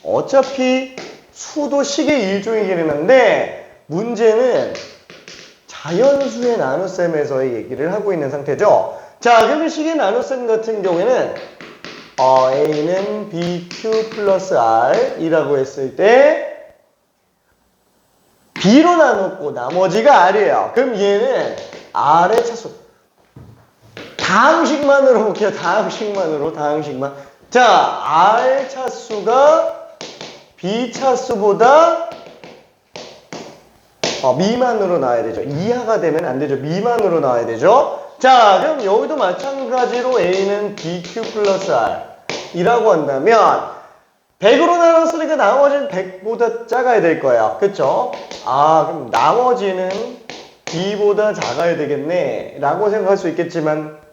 어차피 수도 식의 일종이긴 한데 문제는 자연수의 나눗셈에서의 얘기를 하고 있는 상태죠. 자, 그러면 식의 나눗셈 같은 경우에는 A는 BQ 플러스 R이라고 했을 때 B로 나눴고 나머지가 R이에요. 그럼 얘는 R의 차수. 다항식만으로 볼게요. 다항식만. 자, R 차수가 B 차수보다 미만으로 나와야 되죠. 이하가 되면 안 되죠. 미만으로 나와야 되죠. 자, 그럼 여기도 마찬가지로 A는 BQ 플러스 R 이라고 한다면 100으로 나눴으니까 나머지는 100보다 작아야 될 거예요. 그쵸? 그럼 나머지는 B보다 작아야 되겠네 라고 생각할 수 있겠지만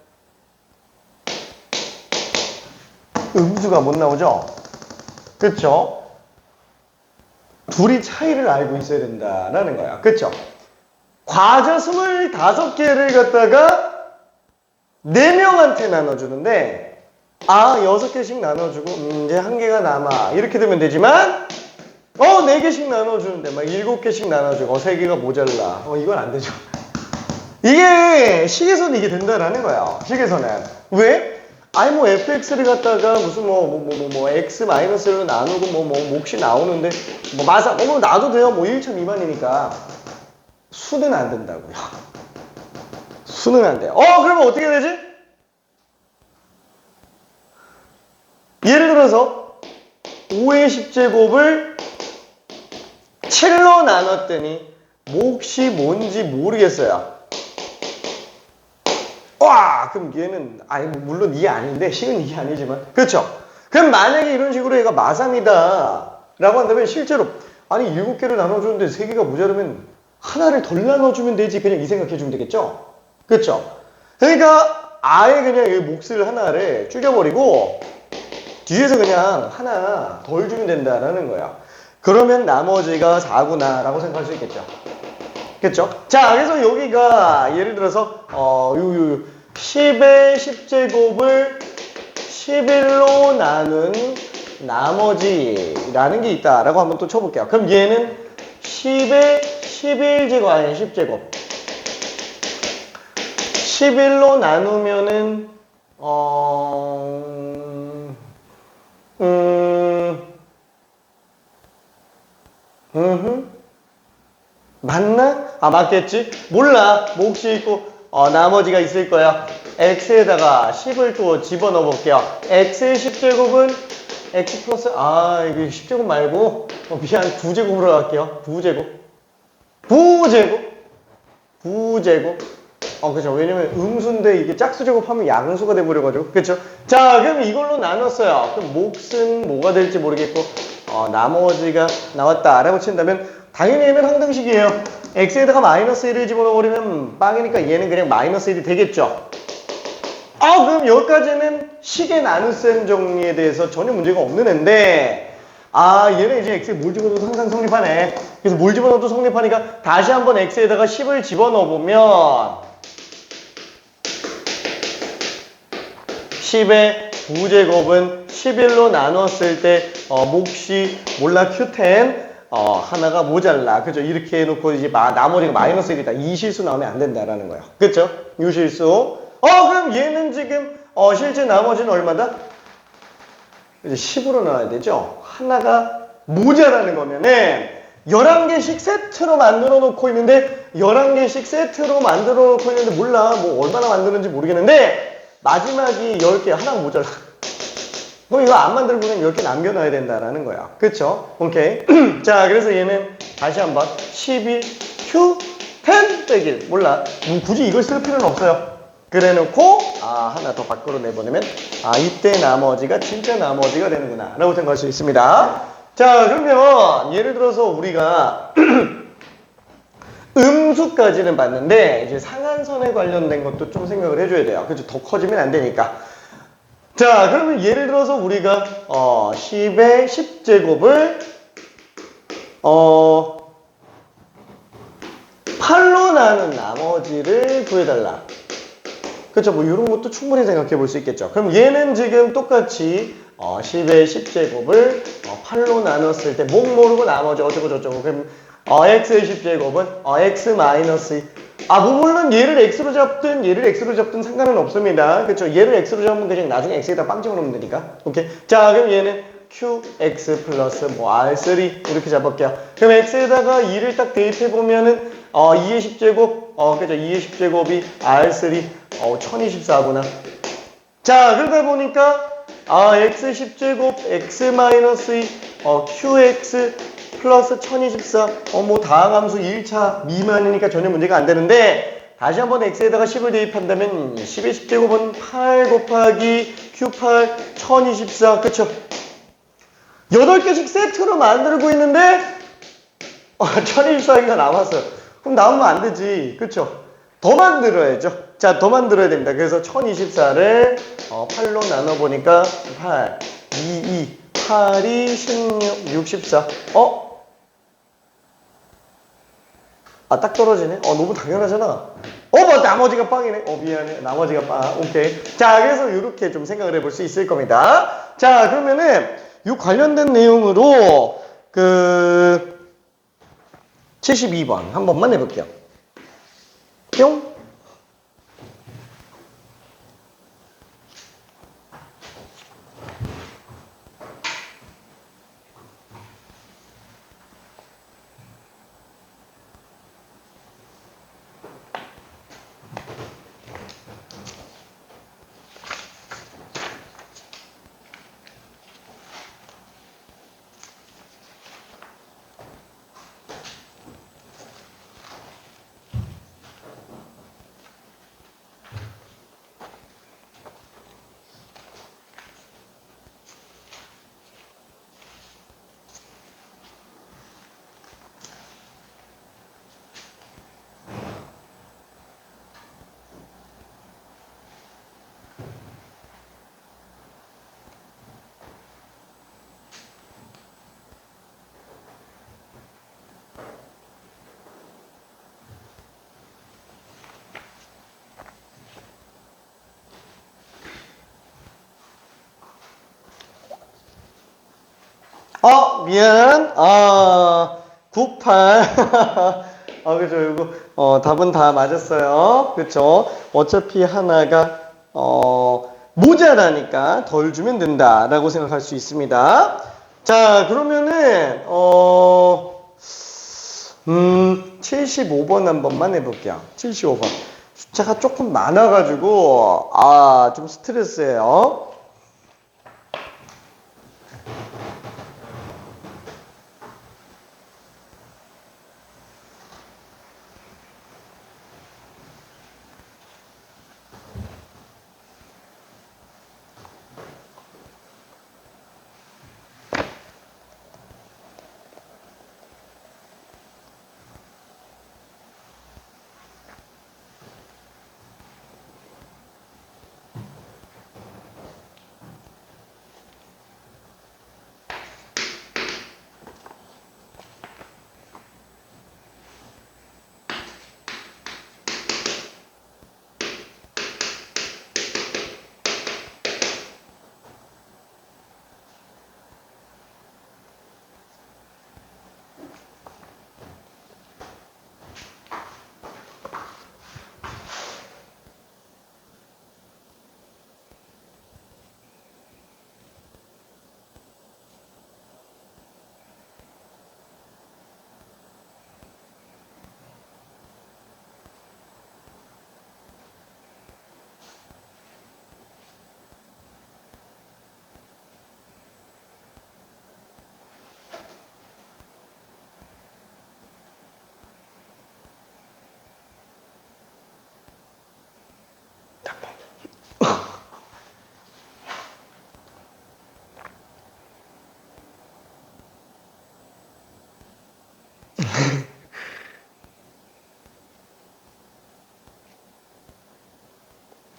음수가 못 나오죠? 그쵸? 둘이 차이를 알고 있어야 된다라는 거야. 그쵸? 과자 25개를 갖다가 4명한테 나눠주는데 6개씩 나눠주고 이제 1개가 남아 이렇게 되면 되지만 4개씩 나눠주는데 막 7개씩 나눠주고 3개가 모자라 이건 안 되죠. 이게 식에서는 이게 된다라는 거예요. 식에서는. 왜? 뭐 fx를 갖다가 무슨 x-로 나누고 몫이 나오는데 마사 놔도 돼요. 1차 미만이니까 수는 안 된다고요. 수는 안 돼요. 그러면 어떻게 되지? 예를 들어서 5의 10제곱을 7로 나눴더니 몫이 뭔지 모르겠어요. 그럼 얘는 물론 이해 아닌데 식은 이해 아니지만 그렇죠? 그럼 만약에 이런 식으로 얘가 마삼이다 라고 한다면 실제로 7개를 나눠주는데 3개가 모자르면 하나를 덜 나눠주면 되지 그냥 이 생각해 주면 되겠죠? 그렇죠? 그러니까 아예 그냥 이 몫을 하나를 줄여버리고 뒤에서 그냥 하나 덜 주면 된다라는 거야. 그러면 나머지가 4구나 라고 생각할 수 있겠죠. 그쵸? 자, 그래서 여기가 예를 들어서 10의 10제곱을 11로 나눈 나머지라는 게 있다라고 한번 또 쳐볼게요. 그럼 얘는 10의 11제곱 아니 10제곱 11로 나누면은 맞나? 아, 맞겠지? 몰라. 몫이 있고, 나머지가 있을 거야. x에다가 10을 또 집어넣어 볼게요. x의 10제곱은 x 플러스, 이게 10제곱 말고, 미안, 9제곱으로 할게요. 9제곱. 9제곱. 9제곱. 그죠. 왜냐면 음수인데 이게 짝수제곱 하면 양수가 돼버려가지고. 그쵸? 자, 그럼 이걸로 나눴어요. 그럼 몫은 뭐가 될지 모르겠고, 나머지가 나왔다라고 친다면, 당연히 얘는 항등식이에요. x에다가 마이너스 1을 집어넣어버리면 빵이니까 얘는 그냥 마이너스 1이 되겠죠. 그럼 여기까지는 식의 나눗셈 정리에 대해서 전혀 문제가 없는 앤데, 얘는 이제 x에 뭘 집어넣어도 항상 성립하네. 그래서 뭘 집어넣어도 성립하니까 다시 한번 x에다가 10을 집어넣어보면 10의 9제곱은 11로 나눴을 때 몫이 몰라 Q10 하나가 모자라. 그죠? 이렇게 해놓고 이제 나머지가 마이너스 1이다. 이 실수 나오면 안 된다라는 거예요. 그쵸? 이 실수. 그럼 얘는 지금 실제 나머지는 얼마다? 이제 10으로 나와야 되죠? 하나가 모자라는 거면은 11개씩 세트로 만들어 놓고 있는데 11개씩 세트로 만들어 놓고 있는데 몰라. 뭐 얼마나 만드는지 모르겠는데 마지막이 10개 하나가 모자라. 그럼 이거 안 만들고 그냥 10개 남겨놔야 된다라는 거야. 그쵸? 오케이. 자, 그래서 얘는 다시 한번 11, Q, 10 빼기. 몰라. 굳이 이걸 쓸 필요는 없어요. 그래 놓고, 하나 더 밖으로 내보내면, 이때 나머지가 진짜 나머지가 되는구나. 라고 생각할 수 있습니다. 자, 그러면 예를 들어서 우리가 음수까지는 봤는데, 이제 상한선에 관련된 것도 좀 생각을 해줘야 돼요. 그죠? 더 커지면 안 되니까. 자, 그러면 예를 들어서 우리가 10의 10제곱을 8로 나눈 나머지를 구해달라. 그렇죠? 뭐 이런 것도 충분히 생각해 볼 수 있겠죠. 그럼 얘는 지금 똑같이 10의 10제곱을 8로 나눴을 때 목 모르고 나머지 어쩌고 저쩌고. 그럼 x의 10제곱은 x 마이너스 물론 얘를 x로 잡든 얘를 x로 잡든 상관은 없습니다. 그렇죠? 얘를 x로 잡으면 그냥 나중에 x에다 빵 집어넣으면 되니까. 오케이. 자, 그럼 얘는 qx 플러스 r3 이렇게 잡을게요. 그럼 x에다가 2를 딱 대입해 보면은 2의 10제곱 그죠? 2의 10제곱이 r3 1024구나. 자, 그러다 보니까 x 10제곱 x 마이너스 2 qx 플러스 1024 뭐 다항함수 1차 미만이니까 전혀 문제가 안 되는데 다시 한번 x에다가 10을 대입한다면 10의 10제곱은 8 곱하기 q8 1024 그쵸? 8개씩 세트로 만들고 있는데 1024개가 남았어요. 그럼 나오면 안 되지. 그쵸? 더 만들어야죠. 자, 더 만들어야 됩니다. 그래서 1024를 8로 나눠보니까 8, 2, 8이 16, 64 딱 떨어지네? 너무 당연하잖아. 뭐 나머지가 빵이네. 미안해. 나머지가 빵. 오케이. 자, 그래서 이렇게 좀 생각을 해볼 수 있을 겁니다. 자, 그러면은 이 관련된 내용으로 72번 한 번만 해볼게요. 뿅. 미안. 98. 그죠. 이거, 답은 다 맞았어요. 그쵸. 어차피 하나가, 모자라니까 덜 주면 된다라고 생각할 수 있습니다. 자, 그러면은, 75번 한 번만 해볼게요. 75번. 숫자가 조금 많아가지고, 좀 스트레스예요.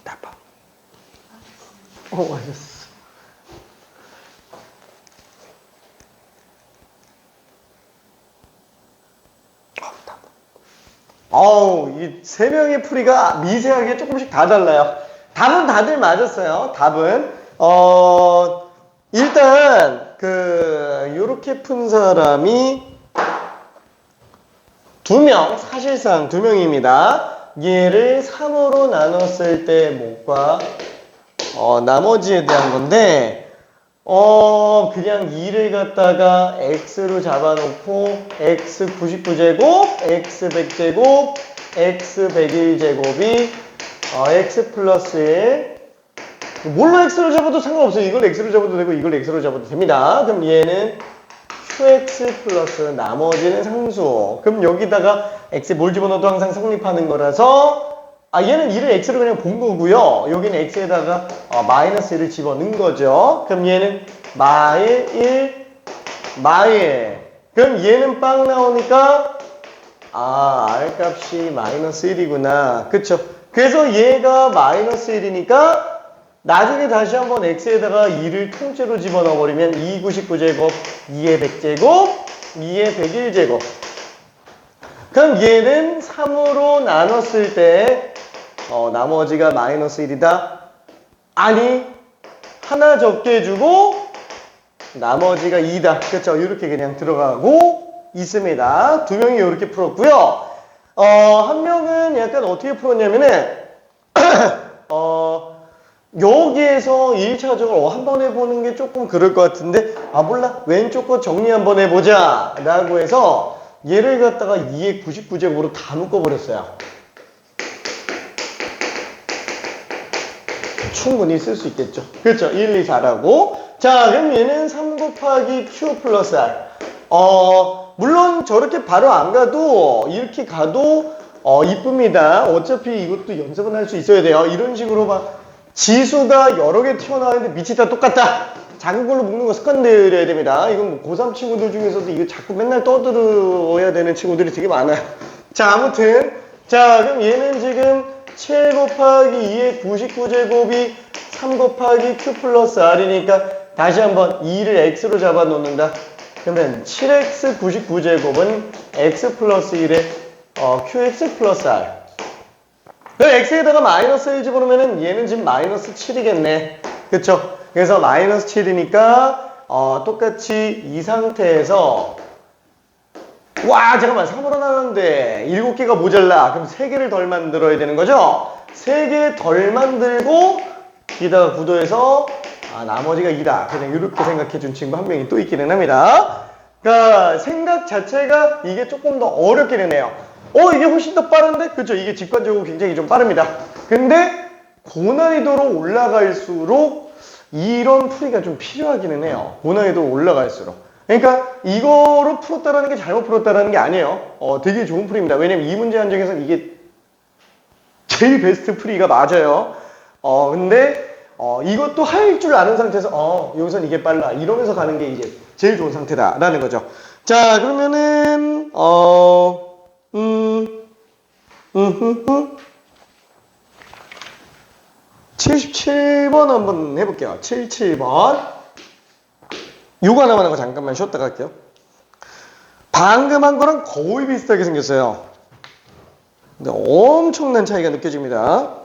답. 맞았어. 이 세 명의 풀이가 미세하게 조금씩 다 달라요. 답은 다들 맞았어요. 답은 일단 요렇게 푼 사람이 사실상 두 명입니다. 얘를 3으로 나눴을 때 목과 나머지에 대한 건데 그냥 2를 갖다가 x로 잡아놓고 x 99제곱, x 100제곱, x 101제곱이 x 플러스 1. 뭘로 x로 잡아도 상관없어요. 이걸 x로 잡아도 되고 이걸 x로 잡아도 됩니다. 그럼 얘는 qx 플러스 나머지는 상수. 그럼 여기다가 x에 뭘 집어넣어도 항상 성립하는 거라서 얘는 2를 x로 그냥 본 거고요. 여기는 x에다가 마이너스 1을 집어넣은 거죠. 그럼 얘는 마일 1, 마일. 그럼 얘는 빵 나오니까 R 값이 마이너스 1이구나. 그쵸? 그래서 얘가 마이너스 1이니까 나중에 다시 한번 x에다가 2를 통째로 집어넣어 버리면 2 99제곱, 2의 100제곱, 2의 101제곱. 그럼 얘는 3으로 나눴을 때 나머지가 마이너스 1이다. 아니 하나 적게 주고 나머지가 2다. 그렇죠? 이렇게 그냥 들어가고 있습니다. 두 명이 이렇게 풀었고요. 한 명은 약간 어떻게 풀었냐면은 여기에서 1차적으로 한번 해보는 게 조금 그럴 것 같은데 몰라 왼쪽 거 정리 한번 해보자 라고 해서 얘를 갖다가 2의 99제곱으로 다 묶어버렸어요. 충분히 쓸 수 있겠죠. 그렇죠. 1, 2, 4라고. 자, 그럼 얘는 3 곱하기 q 플러스 r. 물론 저렇게 바로 안 가도 이렇게 가도 이쁩니다. 어차피 이것도 연습은 할 수 있어야 돼요. 이런 식으로 막 지수가 여러 개 튀어나오는데 밑이 다 똑같다. 작은 걸로 묶는 거 습관 들여야 됩니다. 이건 뭐 고3 친구들 중에서도 이거 자꾸 맨날 떠들어야 되는 친구들이 되게 많아요. 자, 아무튼 자, 그럼 얘는 지금 7 곱하기 2의 99제곱이 3 곱하기 q 플러스 r이니까 다시 한번 2를 x로 잡아 놓는다. 그러면 7x 99제곱은 x 플러스 1에 qx 플러스 r. 그럼 x에다가 마이너스 1 집어넣으면 얘는 지금 마이너스 7이겠네. 그쵸? 그래서 마이너스 7이니까 똑같이 이 상태에서 와 잠깐만 3으로 나눴는데 7개가 모자라. 그럼 3개를 덜 만들어야 되는 거죠? 3개 덜 만들고 여기다가 구도해서 나머지가 2다. 그냥 이렇게 생각해 준 친구 한 명이 또 있기는 합니다. 그러니까 생각 자체가 이게 조금 더 어렵기는 해요. 이게 훨씬 더 빠른데? 그렇죠. 이게 직관적으로 굉장히 좀 빠릅니다. 근데 고난이도로 올라갈수록 이런 풀이가 좀 필요하기는 해요. 고난이도로 올라갈수록. 그러니까 이거로 풀었다라는 게 잘못 풀었다라는 게 아니에요. 되게 좋은 풀이입니다. 왜냐면 이 문제 한정에서 이게 제일 베스트 풀이가 맞아요. 근데 이것도 할 줄 아는 상태에서 여기선 이게 빨라 이러면서 가는 게 이제 제일 좋은 상태다라는 거죠. 자 그러면은 77번 한번 해볼게요. 77번. 요거 하나만 하고 잠깐만 쉬었다 갈게요. 방금 한 거랑 거의 비슷하게 생겼어요. 근데 엄청난 차이가 느껴집니다.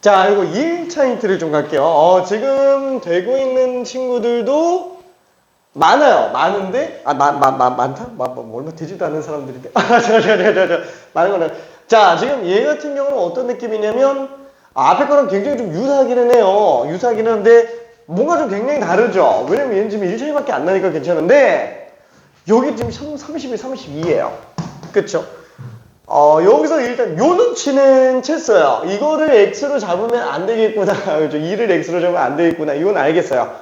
자, 그리고 1차 힌트를 좀 갈게요. 지금 되고 있는 친구들도 많아요. 많은데, 많다? 얼마 되지도 않는 사람들인데. 많은 거는. 자, 지금 얘 같은 경우는 어떤 느낌이냐면, 앞에 거랑 굉장히 좀 유사하기는 해요. 유사하기는 한데, 뭔가 좀 굉장히 다르죠. 왜냐면 얘는 지금 1차이밖에 안 나니까 괜찮은데, 여기 지금 30이 32예요. 그쵸? 여기서 일단 요 눈치는 챘어요. 이거를 X로 잡으면 안 되겠구나. 그죠? 2를 X로 잡으면 안 되겠구나. 이건 알겠어요.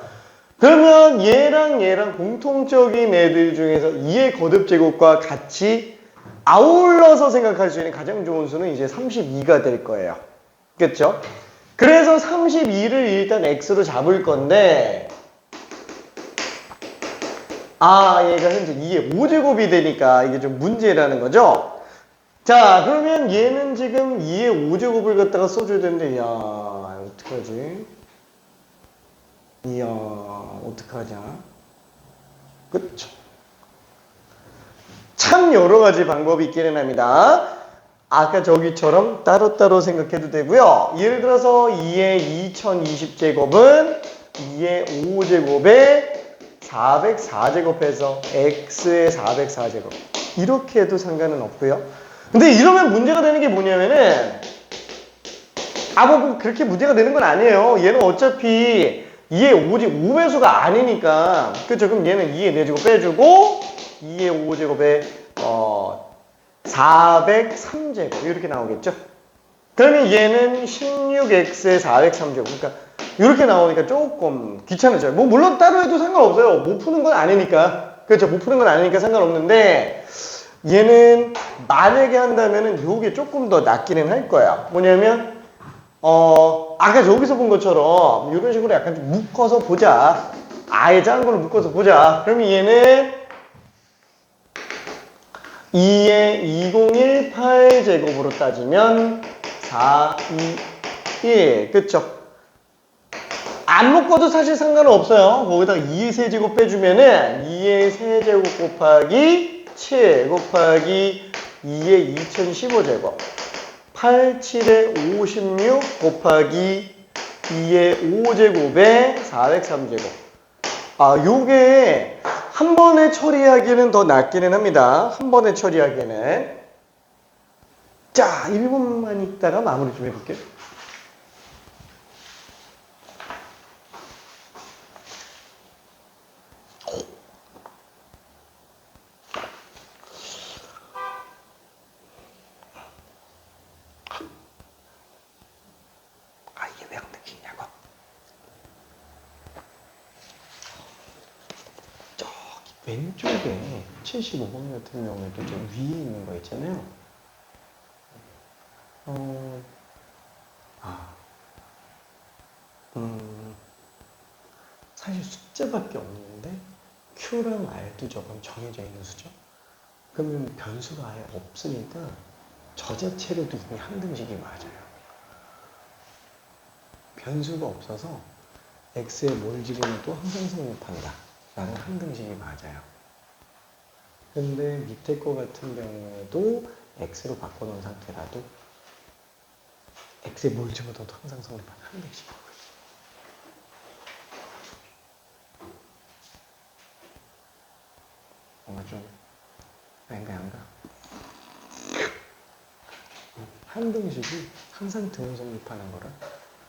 그러면 얘랑 공통적인 애들 중에서 2의 거듭제곱과 같이 아울러서 생각할 수 있는 가장 좋은 수는 이제 32가 될 거예요. 그쵸? 그래서 32를 일단 X로 잡을 건데, 얘가 현재 2의 5제곱이 되니까 이게 좀 문제라는 거죠? 자, 그러면 얘는 지금 2의 5제곱을 갖다가 써줘야 되는데, 이야, 어떡하지? 이야, 어떡하냐? 그쵸? 참 여러 가지 방법이 있기는 합니다. 아까 저기처럼 따로따로 생각해도 되고요. 예를 들어서 2의 2020제곱은 2의 5제곱에 404제곱해서 x의 404제곱. 이렇게 해도 상관은 없고요. 근데 이러면 문제가 되는 게 뭐냐면은, 뭐 그렇게 문제가 되는 건 아니에요. 얘는 어차피 2의 5배수가 아니니까. 그쵸? 그럼 얘는 2의 4제곱 빼주고 2의 5제곱에 403제곱 이렇게 나오겠죠? 그러면 얘는 16x의 403제곱. 그러니까 이렇게 나오니까 조금 귀찮아져요. 뭐 물론 따로 해도 상관없어요. 못 푸는 건 아니니까. 그렇죠? 못 푸는 건 아니니까 상관없는데, 얘는 만약에 한다면은 요게 조금 더 낫기는 할 거야. 뭐냐면 아까 저기서 본 것처럼 이런 식으로 약간 좀 묶어서 보자. 아예 작은 걸로 묶어서 보자. 그러면 얘는 2의 2018제곱으로 따지면 4, 2, 1. 그쵸? 안 묶어도 사실 상관은 없어요. 거기다가 2의 세제곱 빼주면은 2의 세제곱 곱하기 7 곱하기 2의 2015제곱 8, 7의 56 곱하기 2의 5제곱에 403제곱. 요게 한 번에 처리하기는 더 낫기는 합니다. 한 번에 처리하기는. 자, 1분만 있다가 마무리 좀 해볼게요. 이게 왜 안 되겠냐고. 저기 왼쪽에 75번 같은 경우에도 좀 위에 있는 거 있잖아요. 사실 숫자밖에 없는데 Q랑 R도 조금 정해져 있는 수죠. 그러면 변수가 아예 없으니까 저 자체로도 이미 항등식이 맞아요. 변수가 없어서 x에 뭘 집어넣어도 항상 성립한다 라는 항등식이 맞아요. 근데 밑에 거 같은 경우에도 x로 바꿔놓은 상태라도 x에 뭘 집어넣어도 항상 성립하는 항등식이고요. 뭔가 좀 왠가 항등식이 항상 등호 성립하는 거라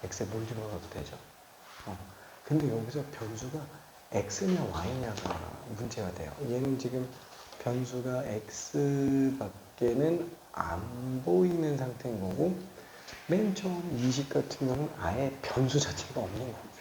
x에 뭘 집어넣어도 되죠. 근데 여기서 변수가 x냐 y냐가 문제가 돼요. 얘는 지금 변수가 x밖에는 안 보이는 상태인 거고, 맨 처음 20 같은 경우는 아예 변수 자체가 없는 거죠.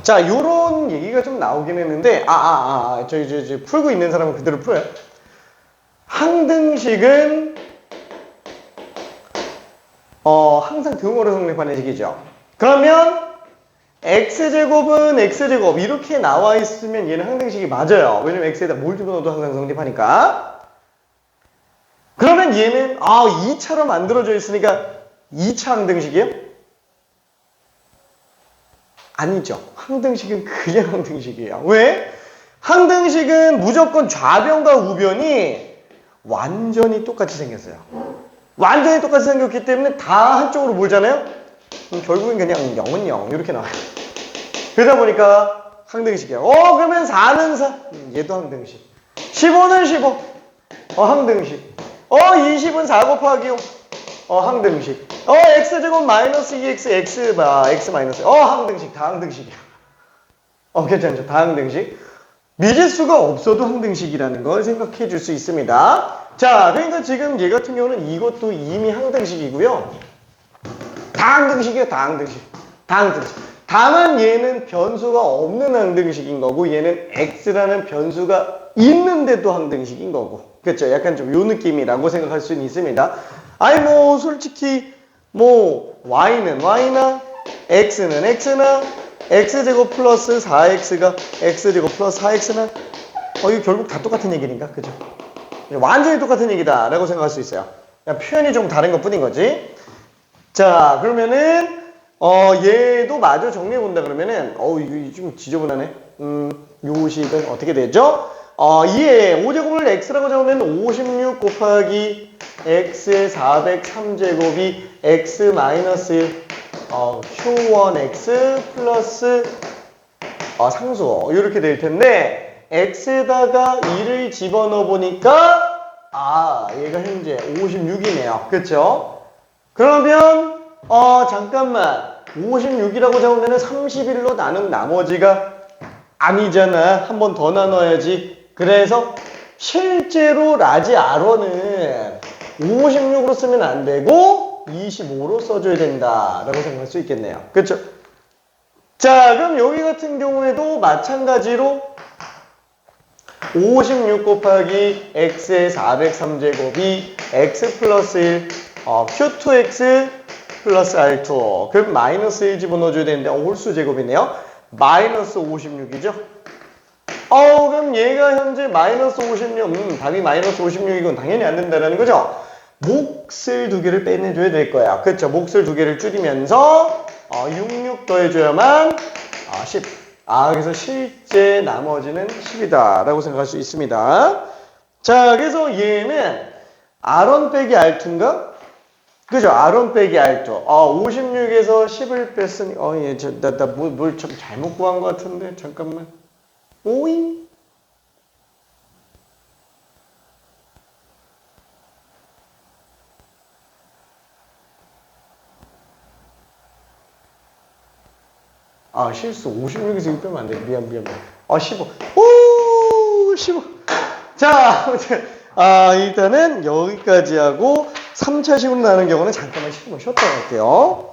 자, 요런 얘기가 좀 나오긴 했는데, 저기 풀고 있는 사람은 그대로 풀어요. 항등식은, 항상 등호로 성립하는 식이죠. 그러면, x제곱은 x제곱, 이렇게 나와 있으면 얘는 항등식이 맞아요. 왜냐면 x에다 뭘 집어넣어도 항상 성립하니까. 그러면 얘는 2차로 만들어져 있으니까 2차 항등식이에요? 아니죠. 항등식은 그냥 항등식이에요. 왜? 항등식은 무조건 좌변과 우변이 완전히 똑같이 생겼어요. 완전히 똑같이 생겼기 때문에 다 한쪽으로 몰잖아요? 결국엔 그냥 0은 0 이렇게 나와요. 그러다 보니까 항등식이에요. 그러면 4는 4. 얘도 항등식. 15는 15. 항등식. 20은 4 곱하기 5. 항등식. x제곱 마이너스 2x, x 마이너스. 항등식. 다 항등식이야. 괜찮죠? 다 항등식. 미지수가 없어도 항등식이라는 걸 생각해 줄 수 있습니다. 자, 그러니까 지금 얘 같은 경우는 이것도 이미 항등식이고요. 다 항등식이에요. 다 항등식. 다 항등식. 다만 얘는 변수가 없는 항등식인 거고 얘는 x라는 변수가 있는데도 항등식인 거고. 그렇죠? 약간 좀 요 느낌이라고 생각할 수는 있습니다. 솔직히 y는 y나 x는 x나 x제곱 플러스 4x가 x제곱 플러스 4x나 이거 결국 다 똑같은 얘기니까. 그죠? 완전히 똑같은 얘기다 라고 생각할 수 있어요. 그냥 표현이 좀 다른 것 뿐인 거지. 자, 그러면은 얘도 마저 정리해 본다 그러면은 이거 좀 지저분하네. 요 식은 어떻게 되죠? 2에 5제곱을 x라고 잡으면 56 곱하기 x의 403제곱이 x 마이너스 1 q1x 플러스 상수 이렇게 될 텐데 x에다가 2를 집어넣어 보니까 얘가 현재 56이네요. 그렇죠? 그러면 잠깐만 56이라고 잡으면 31로 나눈 나머지가 아니잖아. 한 번 더 나눠야지. 그래서 실제로 라지 R1은 56으로 쓰면 안 되고 25로 써줘야 된다라고 생각할 수 있겠네요. 그렇죠? 자, 그럼 여기 같은 경우에도 마찬가지로 56 곱하기 x의 403제곱이 x 플러스 1 q2x 플러스 r2 그럼 마이너스 1 집어넣어줘야 되는데 홀수 제곱이네요. 마이너스 56이죠. 그럼 얘가 현재 마이너스 56 답이 마이너스 56이건 당연히 안 된다라는 거죠. 몫을 두 개를 빼내줘야 될 거야. 그렇죠? 몫을 두 개를 줄이면서 66 더해줘야만 10. 그래서 실제 나머지는 10이다 라고 생각할 수 있습니다. 자, 그래서 얘는 R1 빼기 R2인가? 그죠? R1 빼기 R2. 56에서 10을 뺐으니 뭘 좀 잘못 구한 것 같은데 잠깐만. 오잉? 실수. 56에서 6 빼면 안 돼. 미안. 15. 오, 15. 자, 아무튼, 일단은 여기까지 하고 3차 식으로 나는 경우는 잠깐만 15분 쉬었다 갈게요.